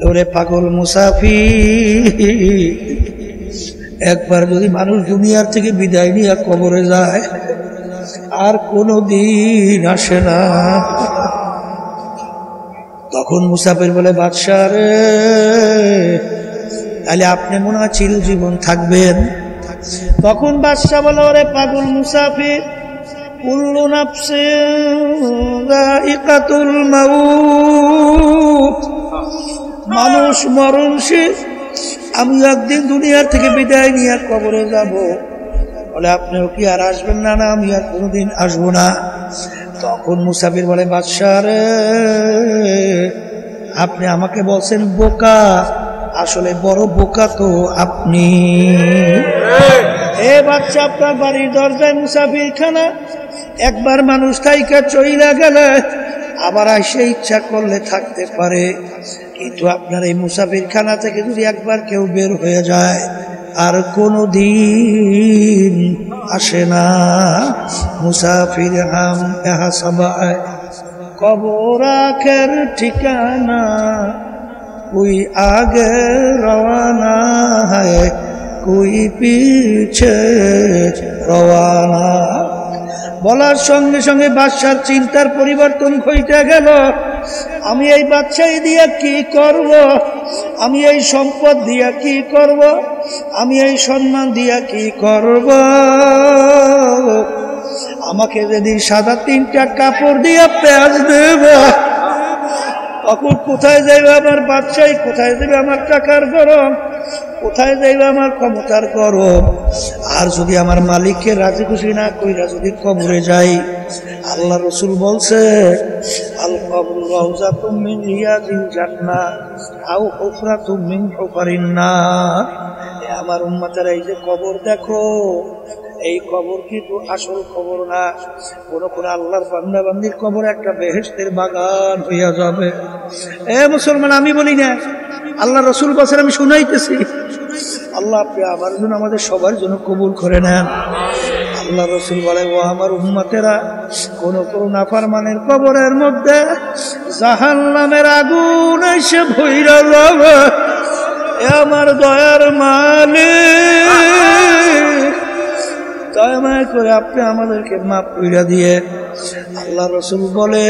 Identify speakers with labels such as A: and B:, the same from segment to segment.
A: ওরে পাগল মুসাফির, একবার যদি মানুষ দুনিয়ার থেকে বিদায় নিয়ে কবরে যায় আর কোনো দিন আসে না। তখন মুসাফির বলে, বাদশা রে, তাহলে আপনি মনে হয় চিরজীবন থাকবেন। তখন বাদশা বলে, ওরে পাগল মুসাফির, কুল্লু নাফসিন যায়িকাতুল মাউত, মানুষ মরণশীল, আমি একদিন দুনিয়ার থেকে বিদায় নিয়ে কবরে যাব। বলে, আপনিও কি আর আসবেন না? না, আমি আর কোনোদিন আসবো না। তখন মুসাফির বলে, বাদশা রে, আপনি আমাকে বলছেন বোকা, আসলে বড় বোকা তো আপনি। এ বাচ্চা, আপনার বাড়ির দরজায় মুসাফির খানা, একবার মানুষ থাইকা চইলা গেলে আবার এসে ইচ্ছা করলে থাকতে পারে, কিন্তু আপনার এই মুসাফির খানা থেকে যদি একবার কেউ বের হয়ে যায় আর কোনো দিন আসে না। মুসাফির হাম ইহা সবাই কবর আখের ঠিকানা, कोई आगे रवाना है कोई पीछे रवाना। বলার সঙ্গে সঙ্গে বাদশার চিন্তার পরিবর্তন ঘটে গেল। আমি এই বাদশাহী দিয়ে কি করব? আমি এই সম্পদ দিয়ে কি করব? আমি এই সম্মান দিয়ে কি করব? আমাকে যদি সাদা 3টা কাপড় দিয়ে পেঁয়াজ দেব, তখন কোথায় যাইবে আমার বাদশাহী? কোথায় যাবে আমার টাকার গরম? কোথায় যাইবে আমার ক্ষমতার গরম? আর যদি আমার মালিককে রাজি খুশি না কইরা যদি কবরে যাই, আল্লাহ রসুল বলছে, আল কবরু রাউযাতুম মিন রিয়াজিল জান্নাহ আও হুফরাতুম মিন হুফারিন নার। আমার উম্মতেরা, এই যে কবর দেখো, এই কবর কিন্তু আসল কবর না। কোন কোন আল্লাহর বান্দা বান্দির কবর একটা বেহেশতের বাগান হইয়া যাবে। এ মুসলমান, আমি বলি না, আল্লাহ রসুল বলছেন, আমি শুনাইতেছি। আল্লাহ আপনি আমার জন্য, আমাদের সবার জন্য কবুল করে নেন। আল্লাহ রসুল বলে, ও আমার উম্মতেরা, কোন কোন নাফরমানের কবরের মধ্যে জাহান্নামের আগুন এসে ভইরা যাবে। এ আমার দয়ার মালিক, দয়া করে আপনি আমাদেরকে মাফ কইরা দিয়ে। আল্লাহ রসুল বলে,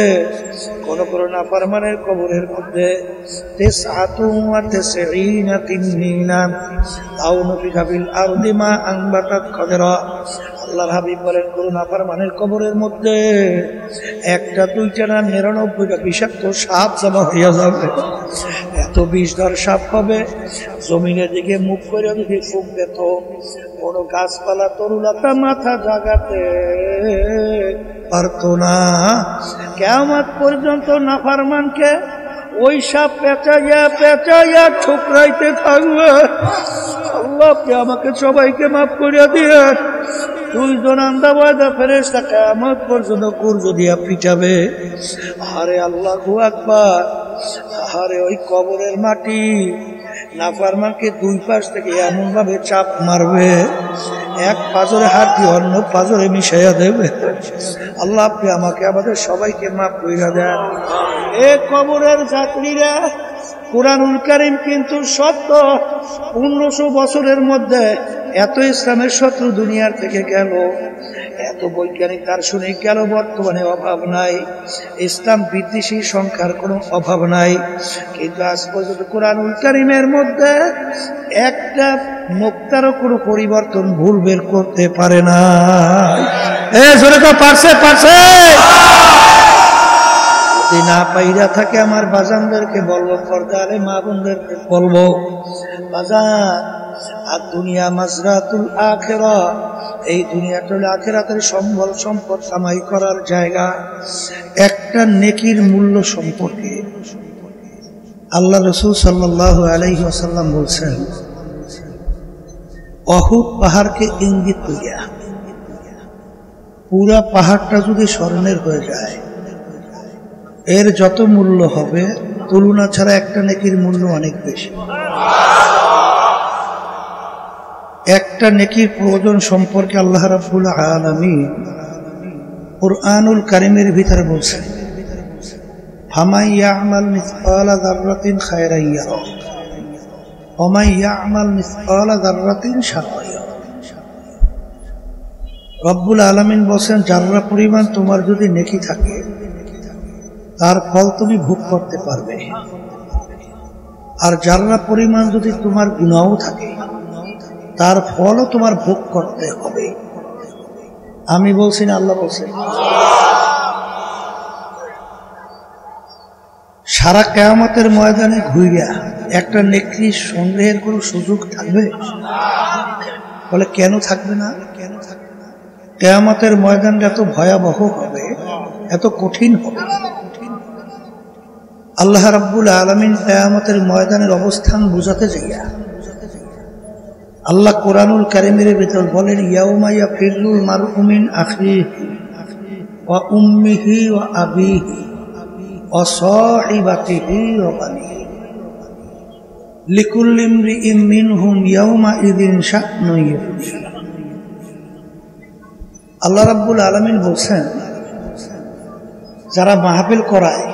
A: কোন কোন নাফরমানের কবরের মধ্যে 99 তিনহিনান আও নুফিখা ফিল আরদি মা আনবাতাত খাদরা। আল্লাহর হাবিব বলেন, কোন নাফরমানের কবরের মধ্যে 1টা 2টা না 99টা বিষাক্ত সাপ জমা হইয়া যাবে। এত বিষধর সাপ হবে, জমিনের দিকে মুখ করে যদি ফুঁক দিত, কোন গাছপালা তরুলতা মাথা জাগাতে পারত না। কিয়ামত পর্যন্ত নাফরমানকে ওই সাপ পেঁচাইয়া পেঁচাইয়া ঠুকরাইতে থাকবে। আল্লাহ আপনি আমাকে সবাইকে মাফ করিয়া দিয়ে। 2 জন আন্দাবাদা ফেরেশতা কিয়ামত পর্যন্ত কুরজ দিয়া পিটাবে। আরে আল্লাহু আকবার! আরে ওই কবরের মাটি নাফরমানকে 2 পাশ থেকে এমন ভাবে চাপ মারবে, এক পাজরে হাত দিয়ে অন্য পাজরে মিশাইয়া দেবে। আল্লাহ আপনি আমাকে, আমাদের সবাইকে মাফ কইরা দেন। এ কবরের যাত্রীরা, কুরআনুল কারীম কিন্তু সত্য। 1500 বছরের মধ্যে এত ইসলামের শত্রু দুনিয়ার থেকে গেল, এত বৈজ্ঞানিক দার্শনিক গেল, বর্তমানে অভাব নাই। ইসলাম বিদ্বেষী সংখ্যার কোনো অভাব নাই, কিন্তু আজ পর্যন্ত কুরআনুল কারীমের মধ্যে একটা নোক্তারও কোনো পরিবর্তন ভুল বের করতে পারে না। জোরে তো পারছে। যদি না পাইরা থাকে, আমার বাজানদেরকে বলবো, পর্দারে মা বোনদেরকে বলবো, বাজান, আর দুনিয়া মাজরাতুল আখিরা, এই দুনিয়াটা হলো আখিরাতের সম্বল সম্পদ কামাই করার জায়গা। একটা নেকির মূল্য সম্পর্কে আল্লাহ রাসূল সাল্লাল্লাহু আলাইহি ওয়াসাল্লাম বলছেন, উহুদ পাহাড়কে ইঙ্গিত করিয়া পুরা পাহাড়টা যদি স্বর্ণের হয়ে যায়, এর যত মূল্য হবে তুলনা ছাড়া একটা নেকির মূল্য অনেক বেশি। একটা নেকির প্রয়োজন সম্পর্কে আল্লাহ রাব্বুল আলামিন কুরআনুল কারীমের ভিতরে বলছেন, ফামান ইয়া'মাল মিসকালা যাররাতিন খায়রান ইয়ারা ওয়া মান ইয়া'মাল মিসকালা যাররাতিন শাররান ইয়ারা। রব্বুল আলামিন বলেন, যাররা পরিমাণ তোমার যদি নেকি থাকে তার ফল তুমি ভোগ করতে পারবে, আর যাররা পরিমাণ যদি তোমার গুনাহও থাকে তার ফলও তোমার ভোগ করতে হবে। আমি বলছি না, আল্লাহ বলছেন। সারা কিয়ামতের ময়দানে ঘুরিয়া একটা নেকি সংগ্রহের কোনো সুযোগ থাকবে? বলে কেন থাকবে না? কিয়ামতের ময়দানটা এত ভয়াবহ হবে, এত কঠিন হবে। আল্লাহ রাব্বুল আলামিন কিয়ামতের ময়দানের অবস্থান বুঝাতে যাইয়া আল্লাহ কোরআনুল কারীমের ভিতর বলেন, ইয়াউমা ইয়াফিরুল মারউ মিন আখিহি ওয়া উম্মিহি ওয়া আবিহি ওয়া সাহিবাতিহি ওয়া বানিহি লিকুল্লি ইমরিইন মিনহুম ইয়াউমা ইযিন শা'নুন ইউগনিহি। আল্লাহ রাব্বুল আলামিন বলছেন, যারা মাহফিল করায়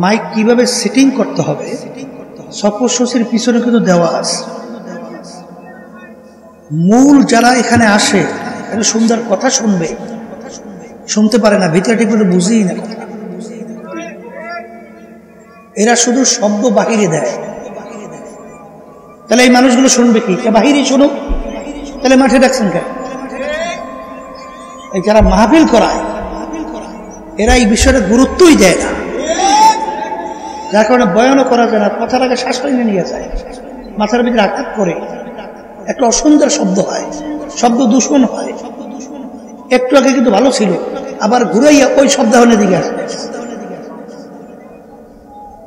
A: মাইক কিভাবে সেটিং করতে হবে সফরসূচির পিছনে কিন্তু দেওয়া আছে। মূল যারা এখানে আসে এরা সুন্দর কথা শুনবে, শুনতে পারে না, ভিতরে ঠিক মতো বুঝেই না কথা। এরা শুধু শব্দ বাহিরে দেয়, তাহলে এই মানুষগুলো শুনবে কি? বাহিরে শুনুক, তাহলে মাঠে ডাকছেন কেন? এই যারা মাহফিল করায় এরা এই বিষয়টা গুরুত্বই দেয় না, যার কারণে বয়ানও করা যায় না, কথাটাকে শ্বাস নিয়ে যায়, মাথার ভিতরে আঘাত করে, একটা অসুন্দর শব্দ হয়, শব্দ দূষণ হয়। একটু আগে কিন্তু ভালো ছিল, আবার ঘুরাইয়া ওই শব্দ হলে দিকে আসে,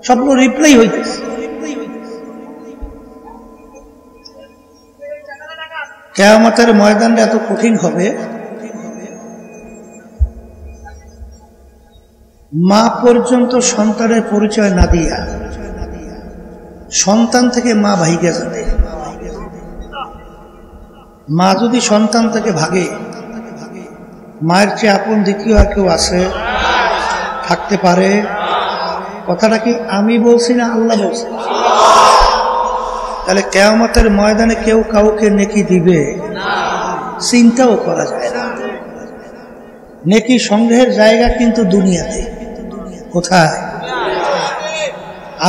A: শব্দ রিপ্লাই হইতেছে। কিয়ামতের ময়দানটা এত কঠিন হবে, মা পর্যন্ত সন্তানের পরিচয় না দিয়া সন্তান থেকে মা ভাইগে যাবে। মা যদি সন্তান থেকে ভাগে, মায়ের চেয়ে আপন দ্বিতীয় আর কেউ আছে? থাকতে পারে? কথাটা কি আমি বলছি না আল্লাহ বলছে? তাহলে কিয়ামতের ময়দানে কেউ কাউকে নেকি দিবে? চিন্তাও করা যায় না। নেকি সংগ্রহের জায়গা কিন্তু দুনিয়াতে। কোথায়?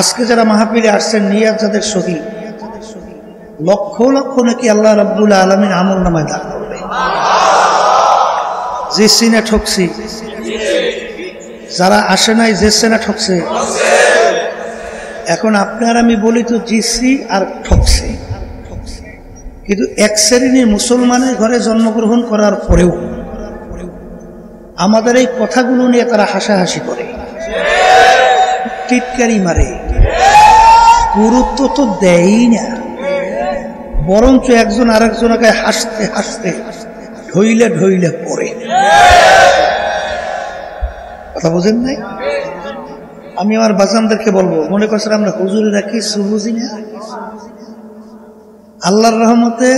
A: আজকে যারা মাহফিলে আসছেন, নিয়াত যাদের সহি, লক্ষ লক্ষ নাকি আল্লাহ রাব্বুল আলামিন আমল নামায় দান করবে। যে সিনে ঠকছি, যারা আসে নাই যে সিনে ঠকছে। এখন আপনার আমি বলি তো জিসি আর ঠকছে, কিন্তু এক শ্রেণীর মুসলমানের ঘরে জন্মগ্রহণ করার পরেও আমাদের এই কথাগুলো নিয়ে তারা হাসাহাসি করে, টিটকারি মারে, গুরুত্ব তো দেয়ই না, বরঞ্চ একজন আরেকজনকে হাসতে হাসতে ঢইলে ঢইলে পড়ে। কথা বোঝেন নাই? আমি আমার বাজানদেরকে বলবো, মনে করছেন আমরা হুজুরেরা কিছু বুঝি না? আল্লাহর রহমতে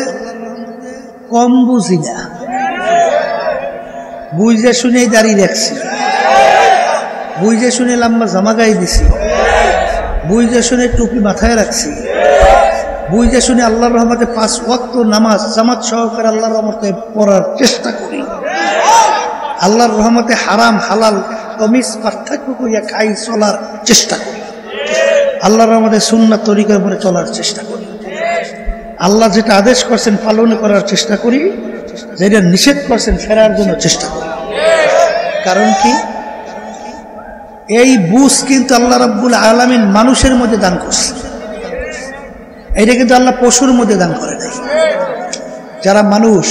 A: কম বুঝি না, বুঝে শুনেই দাঁড়িয়ে রাখছি, বুঝে শুনে লম্বা জামা গায়ে দিছি, বুঝে শুনে টুপি মাথায় রাখছি, বুঝে শুনে আল্লাহর রহমতে 5 ওয়াক্ত নামাজ জামাত সহকারে আল্লাহর রহমতে পড়ার চেষ্টা করি। আল্লাহর রহমতে হারাম হালাল তমিজ পার্থক্য করিয়া খাই চলার চেষ্টা করি। আল্লাহর রহমতে সুন্নাত তরিকার উপরে চলার চেষ্টা করি। আল্লাহ যেটা আদেশ করছেন পালন করার চেষ্টা করি, যেটা নিষেধ করছেন ফেরার জন্য চেষ্টা করি। কারণ কি? এই বুঝ কিন্তু আল্লাহ রাব্বুল আলামিন মানুষের মধ্যে দান করছে, এটা কিন্তু আল্লাহ পশুর মধ্যে দান করে নাই। যারা মানুষ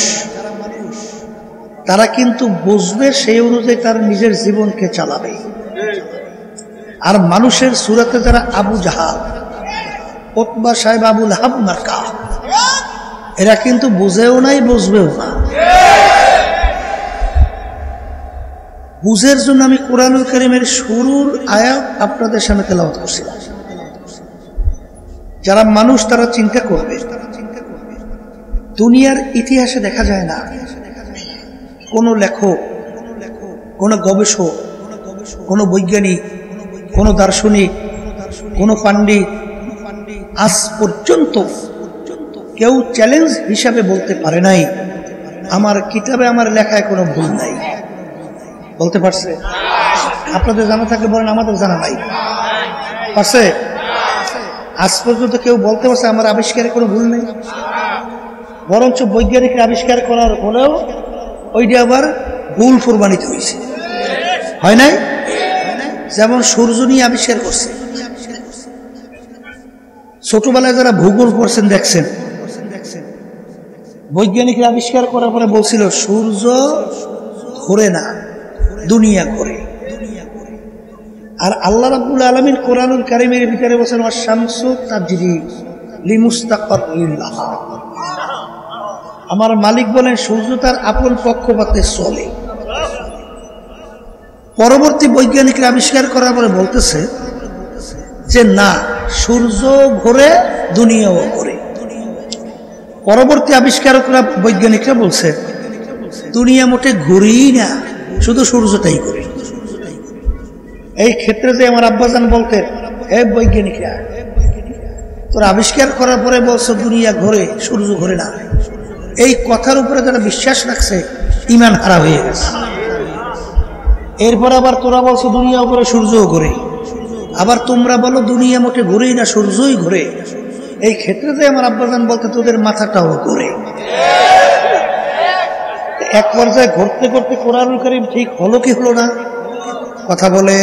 A: তারা কিন্তু বুঝবে, সেই অনুযায়ী তার নিজের জীবনকে চালাবে। আর মানুষের সুরাতে যারা আবু জাহাল, উতবা সাহেব, আবু লাহাব মার্কা, এরা কিন্তু বুঝেও নাই বুঝবেও না। বুঝের জন্য আমি কোরআনুল কারীমের শুরুর আয়াত আপনাদের সামনে তেলাওয়াত করছিলাম। যারা মানুষ তারা চিন্তা করবে, দুনিয়ার ইতিহাসে দেখা যায় না কোন লেখক, কোন গবেষক, কোন বৈজ্ঞানিক কোন দার্শনিক, কোন পাণ্ডিত আজ পর্যন্ত কেউ চ্যালেঞ্জ হিসাবে বলতে পারে নাই আমার কিতাবে আমার লেখায় কোনো ভুল নাই। বলতে পারছে? আপনাদের জানা থাকলে বলেন, আমাদের জানা নাই। পারছে? আজ পর্যন্ত কেউ বলতে পারছে আমার আবিষ্কারে কোনো ভুল নেই? বরঞ্চ বৈজ্ঞানিকরা আবিষ্কার করার পরেও ওইটা আবার ভুল প্রমাণিত হয়েছে, হয় নাই? যেমন সূর্য নিয়ে আবিষ্কার করছে, ছোটবেলায় যারা ভূগোল পড়ছেন দেখছেন, বৈজ্ঞানিকরা আবিষ্কার করার পরে বলছিল সূর্য ঘোরে না, দুনিয়া ঘোরে। আর আল্লাহ রাব্বুল আলামিন কোরআনুল কারীমের ভিতরে বলেছেন ওয়াশ-শামসু তাজরি লিমুস্তাকাররিন লাহা। আমার মালিক বলেন সূর্য তার আপন পক্ষপাতে চলে। পরবর্তী বৈজ্ঞানিকরা আবিষ্কার করার পরে বলতেছে যে না, সূর্য ঘোরে, দুনিয়াও ঘোরে। পরবর্তী আবিষ্কারকরা বৈজ্ঞানিকরা বলছে দুনিয়া মোটে ঘুরেই না, শুধু সূর্যটাই ঘুরে। এই ক্ষেত্রে যে আমার আব্বাজান বলতেন, হে বৈজ্ঞানিকরা, তোরা আবিষ্কার করার পরে বলছো দুনিয়া ঘোরে, সূর্য ঘোরে না, এই কথার উপরে যারা বিশ্বাস রাখছে ঈমান হারা হয়ে গেছে। এরপর আবার তোরা বলছো দুনিয়া ঘোরে, সূর্যও ঘোরে, আবার তোমরা বলো দুনিয়া মোটে ঘুরেই না, সূর্যই ঘোরে। এই ক্ষেত্রে যে আমার আব্বাজান বলতে তোদের মাথাটাও ঘোরে। এক পর্যায়ে ঘুরতে ঘুরতে কোরআনুল কারীম ঠিক হলো কি হলো না? কথা বলে।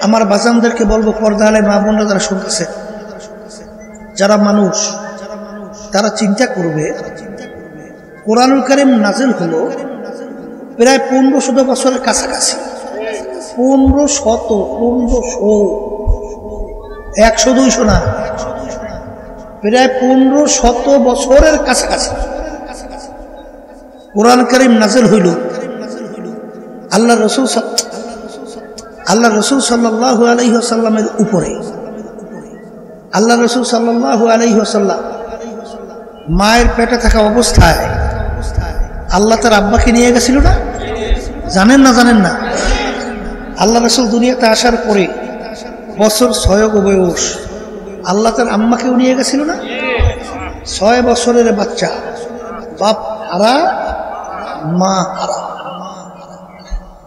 A: আমার বাজানদেরকে বলবো, পর্দা আলে মা বোনরা যারা শুনতেছে, যারা মানুষ, তারা চিন্তা করবে কোরআনুল কারীম নাজিল হলো প্রায় 1500 বছরের কাছাকাছি। 1500, 100-200 না, প্রায় 1500 বছরের কাছাকাছি কোরআন কারীম নাজিল হইল। আল্লাহ রসুল সাল্লাল্লাহু আলাইহি ওয়াসাল্লামের উপরে। আল্লাহ রসুল সাল্লাল্লাহু আলাইহি ওয়াসাল্লাম মায়ের পেটে থাকা অবস্থায় আল্লাহ তার আব্বাকে নিয়ে গেছিল না? জানেন না? জানেন না? আল্লাহ রসুল দুনিয়াতে আসার পরে বছর 6 বয়স আল্লাহ তার আম্মাকেও নিয়ে গেছিল না? 6 বছরের বাচ্চা, বাপ হারা, মা হারা,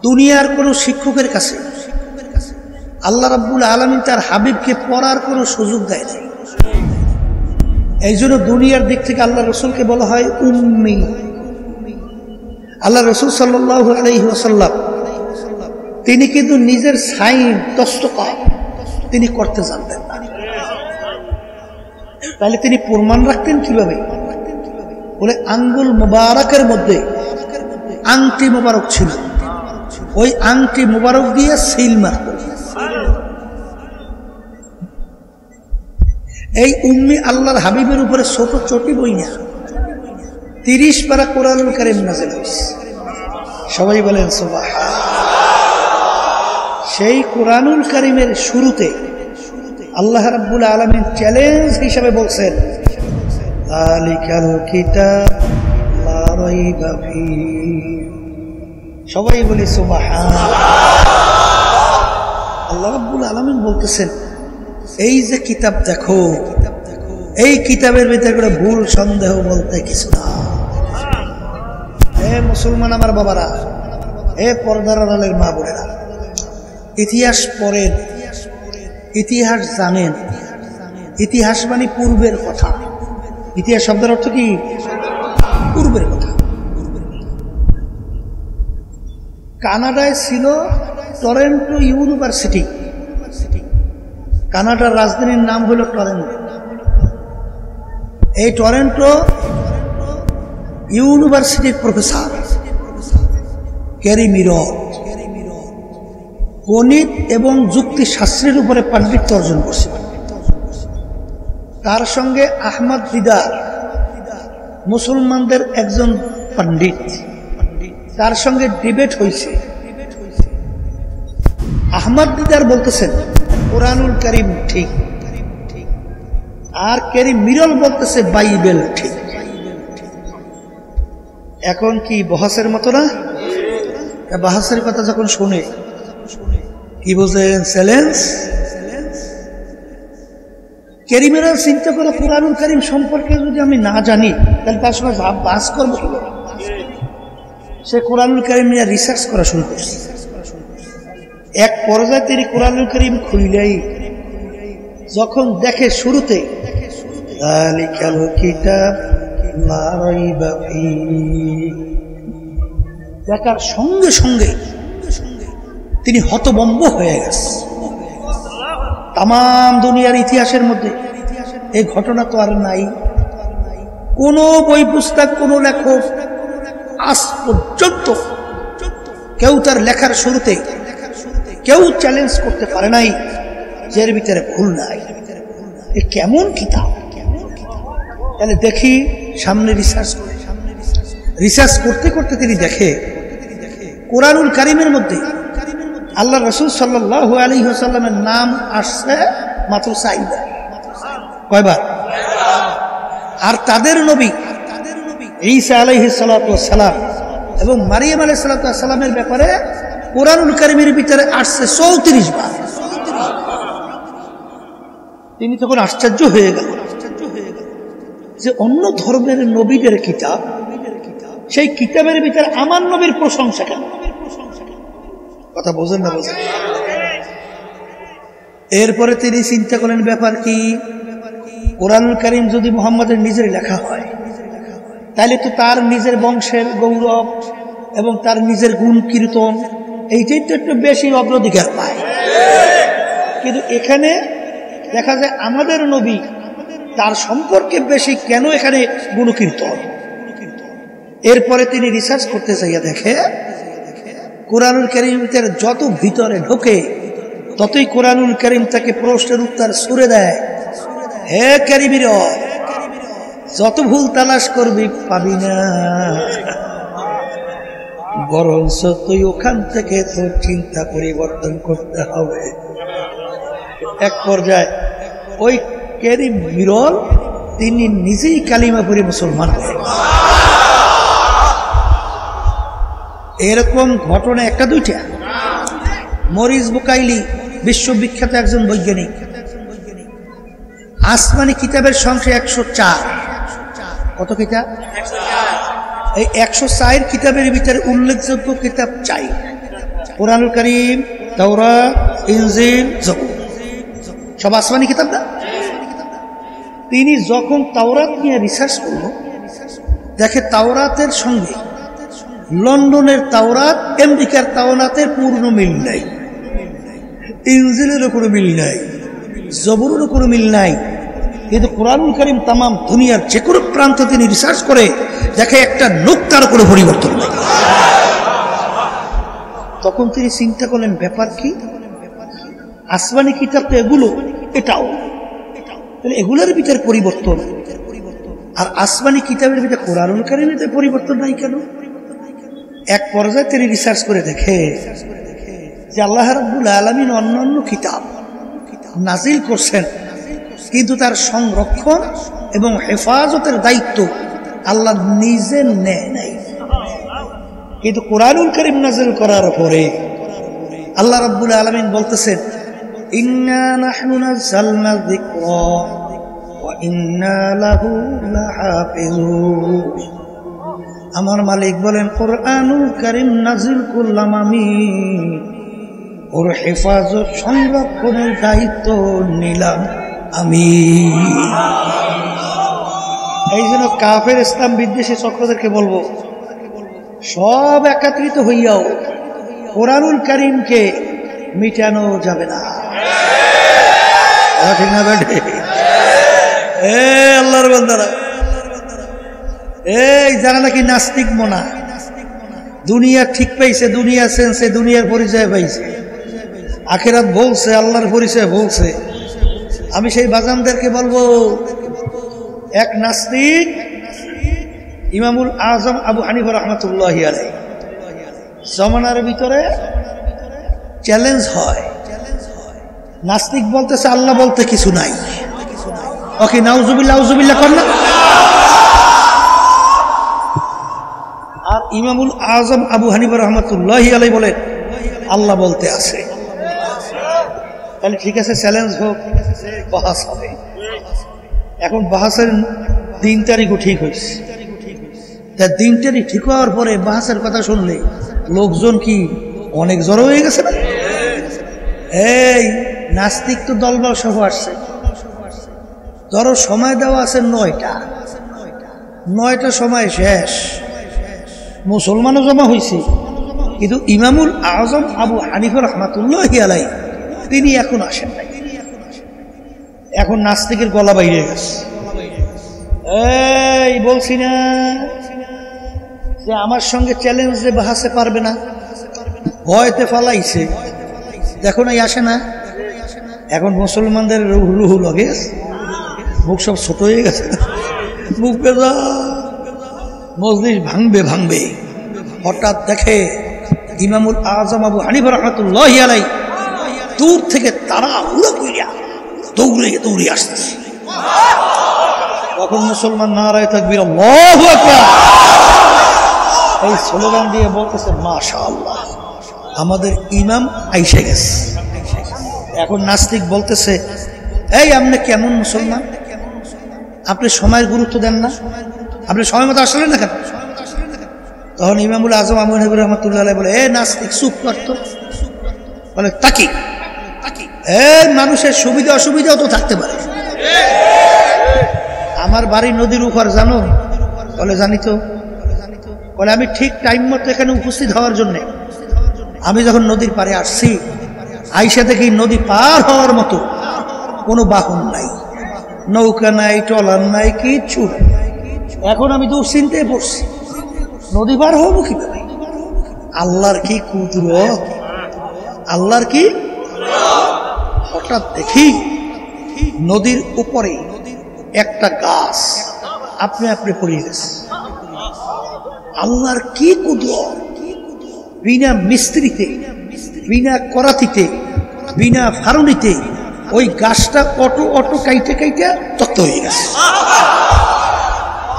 A: দুনিয়ার কোনো শিক্ষকের কাছে আল্লাহ রাব্বুল আলামিন তার হাবিবকে পড়ার কোনো সুযোগ দেয় না। এই জন্য দুনিয়ার দিক থেকে আল্লাহ রসুলকে বলা হয় উম্মি। আল্লাহ রসুল সাল্লাল্লাহু আলাইহি ওয়াসাল্লাম তিনি কিন্তু নিজের সাইন দস্তখত তিনি করতে জানতেন না। তাহলে তিনি প্রমাণ রাখতেন কিভাবে? বলে আঙ্গুল মুবারকের মধ্যে আংটি মুবারক ছিল, ওই আংটি মুবারক দিয়ে সিল মারত। এই উম্মি আল্লাহর হাবিবের উপরে ছোট চটি বই না, 30 পারা কোরআনুল কারীম নাযিল হয়েছে। সবাই বলেন সুবহানাল্লাহ। সেই কোরআনুল কারীমের শুরুতে আল্লাহ রাব্বুল আলামিন চ্যালেঞ্জ হিসেবে বলছেন যালিকাল কিতাব লা রাইবা ফীহি। সবাই বলি সুবহানাল্লাহ। আল্লাহ রাব্বুল আলামিন বলতেছেন এই যে কিতাব দেখো, এই কিতাবের ভিতরে কোনো ভুল সন্দেহ বলতে কিছু না। হে মুসলমান আমার বাবারা, হে পর্দার আড়ালের মা বোনেরা, ইতিহাস পড়েন, ইতিহাস জানেন। ইতিহাস মানে পূর্বের কথা। ইতিহাস শব্দের অর্থ কি? পূর্বের কথা। কানাডায় ছিল টরন্টো ইউনিভার্সিটি। কানাডার রাজধানীর নাম হলো টরন্টো। এই টরন্টো ইউনিভার্সিটির প্রফেসর ক্যারি মিরর গণিত এবং যুক্তিশাস্ত্রের উপরে পাণ্ডিত্য অর্জন করছে। তার সঙ্গে আহমদ দিদার, মুসলমানদের একজন পণ্ডিত, তার সঙ্গে ডিবেট হয়েছে। আহমদ দিদার বলতেছেন কোরআনুল কারীম ঠিক, আর ক্যারি মিরর বলতেছে বাইবেল ঠিক। এখন কি বহাসের মতো না? বাহাসের কথা যখন শুনে কি বোঝেন চ্যালেঞ্জ? কারিমেরা চিন্তা করে কুরআনুল কারীম সম্পর্কে যদি আমি না জানি তাহলে তার সঙ্গে বাস করবো কি? সে কুরআনুল কারীম নিয়ে রিসার্চ করা শুরু করছে। এক পর্যায়ে তিনি কুরআনুল কারীম খুললেই যখন দেখে শুরুতে যালিকাল কিতাব লা রাইবা ফীহি, দেখার সঙ্গে সঙ্গে তিনি হতভম্ব হয়ে গেছে। তাম দুনিয়ার ইতিহাসের মধ্যে এই ঘটনা তো আর নাই। কোন বই পুস্তক, কোন লেখক আজ পর্যন্ত কেউ তার লেখার শুরুতে কেউ চ্যালেঞ্জ করতে পারে নাই যে এর ভিতরে ভুল নাই। এ কেমন কিতাব? তাহলে দেখি সামনে রিসার্চ করতে করতে তিনি দেখে কুরআনুল কারীমের মধ্যে আল্লাহ রাসূল সাল্লাল্লাহু আলাইহি ওয়াসাল্লামের নাম আসছে মাত্র 4 বার। কয়বার? আর তাদের নবী ঈসা আলাইহিস সালাতু ওয়াস সালাম এবং মারিয়াম আলাইহিস সালাতু ওয়াস সালামের ব্যাপারে কুরআনুল কারীমের ভিতরে আসছে 34 বার। তিনি তখন আশ্চর্য হয়ে গেল যে অন্য ধর্মের নবীদের কিতাব, সেই কিতাবের ভিতরে আমার নবীর প্রশংসা কেন? কথা বোঝেন না? বোঝেন। এরপরে তিনি চিন্তা করলেন ব্যাপার কি, কুরআনুল কারীম যদি মুহাম্মদের নিজের লেখা হয় তাহলে তো তার নিজের বংশের গৌরব এবং তার নিজের গুণ কীর্তন এইটাই তো একটু বেশি অগ্রাধিকার পায়। কিন্তু এখানে দেখা যায় আমাদের নবী, তার সম্পর্কে বেশি কেন এখানে গুণকীর্তন? এরপরে তিনি রিসার্চ করতে চাইয়া দেখে কুরআনুল কারীমের যত ভিতরে ঢোকে ততই কুরআনুল কারীম তাকে প্রশ্নের উত্তর ছুড়ে দেয়। হে কারীমের যত ভুল তালাশ করবি পাবি না, বরঞ্চ তুই ওখান থেকে তোর চিন্তা পরিবর্তন করতে হবে। এক পর্যায়ে ওই কারীম বিরল তিনি নিজেই কালিমা পড়ে মুসলমান হলেন। এরকম ঘটনা একটা দুইটা। মরিস বুকাইলি বিশ্ববিখ্যাত একজন বৈজ্ঞানিক, আসমানি কিতাবের সংখ্যা 104। কত কিতাব? 104। এই 104 কিতাবের ভিতরে উল্লেখযোগ্য কিতাব 4: কুরআনুল কারীম, তাওরাত, ইনজিল, জবুর। সব আসমানি কিতাব না? তিনি যখন তাওরাত নিয়ে রিসার্চ করল, দেখে তাওরাতের সঙ্গে লন্ডনের তাওরাত, আমেরিকার তাওরাতের পূর্ণ মিল নাই, ইনজিলেরও কোনো মিল নাই, জবুরেরও কোনো মিল নাই। কিন্তু কুরআনুল কারীম তামাম দুনিয়ার যে কোনো প্রান্তে তিনি রিসার্চ করে দেখে একটা নুক্তার কোনো পরিবর্তন নেই। তখন তিনি চিন্তা করলেন ব্যাপার কি, আসমানি কিতাব তো এগুলো, এটাও, তাহলে এগুলোর ভিতরে পরিবর্তন, আর আসমানি কিতাবের ভিতরে কুরআনুল কারীমের পরিবর্তন নাই কেন? এক পর্যায়ে তিনি রিসার্চ করে দেখে যে আল্লাহ রাব্বুল আলামিন অন্যান্য কিতাব নাজিল করছেন, কিন্তু তার সংরক্ষণ এবং হেফাজতের দায়িত্ব আল্লাহ নিজে নেয় নাই। কিন্তু কুরআনুল কারীম নাজিল করার পরে আল্লাহ রাব্বুল আলামিন বলতেছেন, ইন্না নাহনু নাযালনা যিকরা ওয়া ইন্না লাহু লাহাফিজুন। আমার মালিক বলেন, কুরআনুল কারীম নাজিল করলাম আমি, ওর হেফাজত সংরক্ষণের দায়িত্ব নিলাম আমি। এই জন্য কাফের ইসলাম বিদ্বেষী চক্রদেরকে বলবো, সব একত্রিত হইয়াও কুরআনুল কারীমকে মিটানো যাবে না। ঠিক না বেটে? আল্লাহর বান্দারা, এই যারা নাকি নাস্তিক মনা, দুনিয়া ঠিক পাইছে, দুনিয়া সেন্সে, দুনিয়ার পরিচয় পাইছে, আখিরাত বলছে, আল্লাহর পরিচয় বলছে, আমি সেই বাজানদেরকে বলবো, এক নাস্তিক ইমামুল আজম আবু হানিফা রাহমাতুল্লাহি আলাইহি জমানার ভিতরে চ্যালেঞ্জ হয়। নাস্তিক বলতেছে আল্লাহ বলতে কিছু নাই, ওকে নাউজুবিল্লাহ আউজুবিল্লাহ কর না। আর ইমামুল আজম আবু হানিফা রাহমাতুল্লাহি আলাইহি বলেন আল্লাহ বলতে আছে। তাহলে ঠিক আছে, চ্যালেঞ্জ হোক, বাহাস হবে। এখন বাহাসের 3 তারিখও ঠিক হয়েছে। তা 3 তারিখ ঠিক হওয়ার পরে বাহাসের কথা শুনলে লোকজন কি অনেক জড়ো হয়ে গেছে না? এই নাস্তিক তো দলবল সহ আসছে। ধরো সময় দেওয়া আছে 9টা সময় শেষ, মুসলমানও জমা হয়েছে, কিন্তু ইমামুল আজম আবু হানিফা রাহমাতুল্লাহি আলাইহি তিনি এখন আসেন নাই। এখন নাস্তিকের গলা বাইরে গেছে। এই বলছি না যে আমার সঙ্গে চ্যালেঞ্জে বাহাসে পারবে না, ভয়তে ফালাইছে, দেখো নাই আসে না। এখন মুসলমানদের রুহু লগে মুখ সব ছোট হয়ে গেছে, মুখ বেজা, মজলিস ভাঙবে। হঠাৎ দেখে ইমামুল আজম আবু হানিফা রাহমাতুল্লাহি আলাইহি দূর থেকে তারা উড়া কইরা দৌড়ে আসতেছে। তখন মুসলমান নারায়ে তাকবীর, আল্লাহু আকবার, এই স্লোগান দিয়ে বলতেছে মাশাআল্লাহ, আমাদের ইমাম আইসে গেছে। এখন নাস্তিক বলতেছে, এই আপনি কেমন মুসলমান, আপনি সময়ের গুরুত্ব দেন না, আপনি সময় মতো আসলেন না কেন? তখন ইমামুল আজম আবু হানিফা রাহমাতুল্লাহি আলাইহি বলে, এ নাস্তিক চুপ করতো, বলে তাকি এই মানুষের সুবিধা অসুবিধাও তো থাকতে পারে। আমার বাড়ি নদীর উপর, জানো? বলে জানি তো। বলে আমি ঠিক টাইম মতো এখানে উপস্থিত হওয়ার জন্য আমি যখন নদীর পাড়ে আসছি, আইসা দেখি নদী পার হওয়ার মতো কোনো বাহন নাই, নৌকা নাই, ট্রলার নাই, কিচ্ছু। এখন আমি দুশ্চিন্তায় পড়ছি, নদী পার হবো কিভাবে? আল্লাহর কি কুদরত, আল্লাহর কি। হঠাৎ দেখি নদীর উপরে একটা গাছ আপনি পড়ে গেছে। আল্লাহর কি কুদরত, বিনা মিস্ত্রিতে, বিনা করাতিতে, বিনা ফারুনিতে ওই গাছটা অটো কাইটে তক্ত হয়ে গেছে।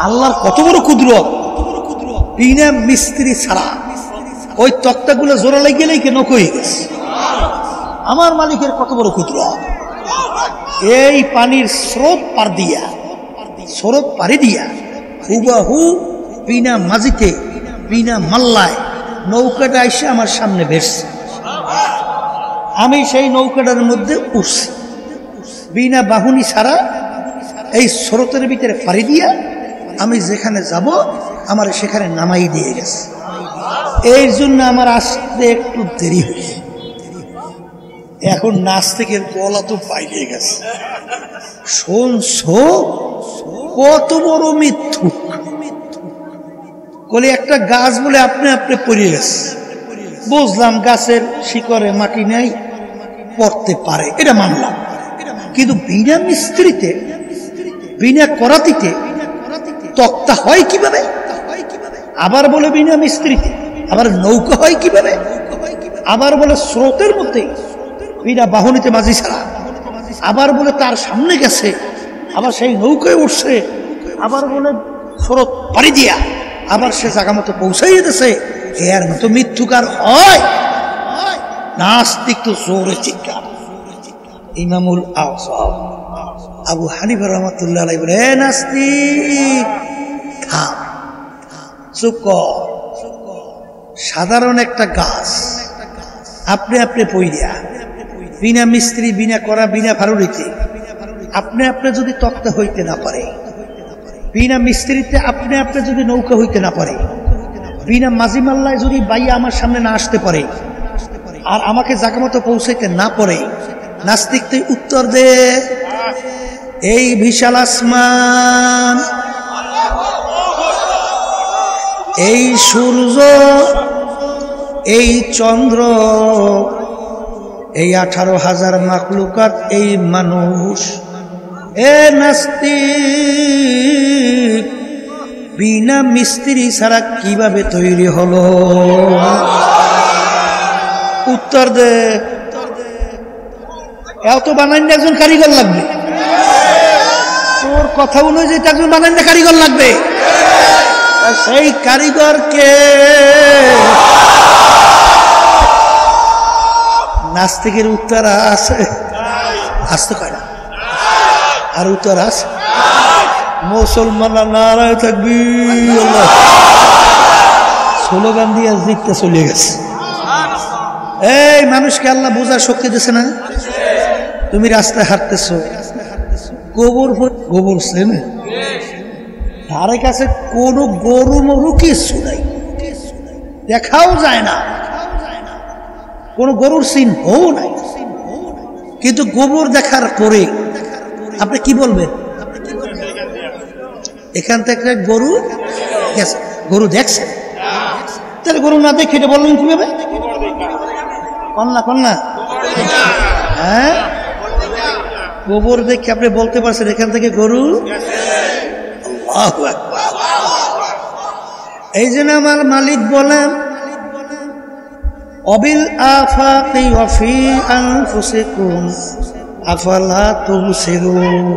A: আল্লাহর কত বড় কুদরত, বিনা মিস্ত্রি ছাড়া ওই তক্তাগুলো জোড়া লেগে নক হয়ে গেছে। আমার মালিকের কত বড় কুদরত। এই পানির স্রোত পাড়ি দিয়া হুবাহু বিনা মাঝিতে, বিনা মাল্লায় নৌকাটা এসে আমার সামনে ভেসছে। আমি সেই নৌকাটার মধ্যে উঠছি, বিনা বাহুনি ছাড়া এই স্রোতের ভিতরে পাড়ি দিয়া আমি যেখানে যাব আমার সেখানে নামাই দিয়ে গেছে। এই জন্য আমার আসতে একটু দেরি হয়েছে। এখন নাস্তিকের গলা তো বাইরে গেছে, শুনছো কত বড় মিথ্যুক। বলে একটা গাছ বলে আপনি পড়ে গেছে, বুঝলাম গাছের শিকড়ে মাটি নাই, পড়তে পারে, এটা মানলাম। কিন্তু বিনা মিস্ত্রিতে, বিনা করাতিতে তক্তা হয় কিভাবে? আবার বলে বিনা মিস্ত্রিতে, আবার নৌকা হয় কিভাবে? আবার বলে স্রোতের মধ্যে বিনা বাহনিতে মাঝি ছাড়া, আবার বলে তার সামনে গেছে, আবার সেই নৌকায় উঠছে, আবার বলে স্রোত পাড়ি দিয়া আবার সে জায়গা মতো পৌঁছাই যেতেছে। এর মতো মিথ্যুকার হয়? নাস্তিক তো জোরে চিৎকার। ইমামুল আজম আবু হানিফা রাহমাতুল্লাহি আলাইহি বলে, এ নাস্তিক থাম, চুপ কর। সাধারণ একটা গাছ আপনি পইরা বিনা মিস্ত্রি, বিনা করা, বিনা ফারুরিতে আপনি যদি তক্তা হইতে না পারে, বিনা মিস্ত্রিতে আপনি যদি নৌকা হইতে না পারে, বিনা মাঝি মাল্লায় যদি বাইয়া আমার সামনে না আসতে পারে, আর আমাকে জায়গা মতো পৌঁছাইতে না পারে, নাস্তিক তুই উত্তর দে। এই বিশাল আসমান, এই সূর্য, এই চন্দ্র, এই 18,000 মাখলুকাত, এই মানুষ, এ নাস্তিক বিনা মিস্ত্রি ছাড়া কিভাবে তৈরি হলো? উত্তর দে। এত বানাইলে একজন কারিগর লাগবে, তোর কথা অনুযায়ী একজন বানাইলে কারিগর লাগবে। সেই কারিগরকে নাস্তিকের উত্তর আছে, আসতে কয় না? আর উত্তর আস মুসলমানরা নারায় তাকবীর, স্লোগান দিয়ে জিততে চলে গেছে। এই মানুষকে আল্লাহ বোঝার শক্তি দিছে না? তুমি রাস্তায় হাঁটতেছ, গোবর গোবর না, ধারে কাছে কোনো গরু মরু কিছু নাই, দেখাও যায় না, কোনো গরুর চিহ্নও নাই, কিন্তু গোবর দেখার পরে আপনি কি বলবেন? এখান থেকে গরু গেছে, গরু দেখছে। তাহলে গরু না দেখে এটা বললেন কিভাবে? কন্যা কন্যা, হ্যাঁ, গোবর দেখে আপনি বলতে পারছেন এখান থেকে গরু। আল্লাহু আকবার। এই জন্য আমার মালিক বলেন অবিল আফাকি ওয়া ফি আনফুসিকুম আফালা তুবসিরুন।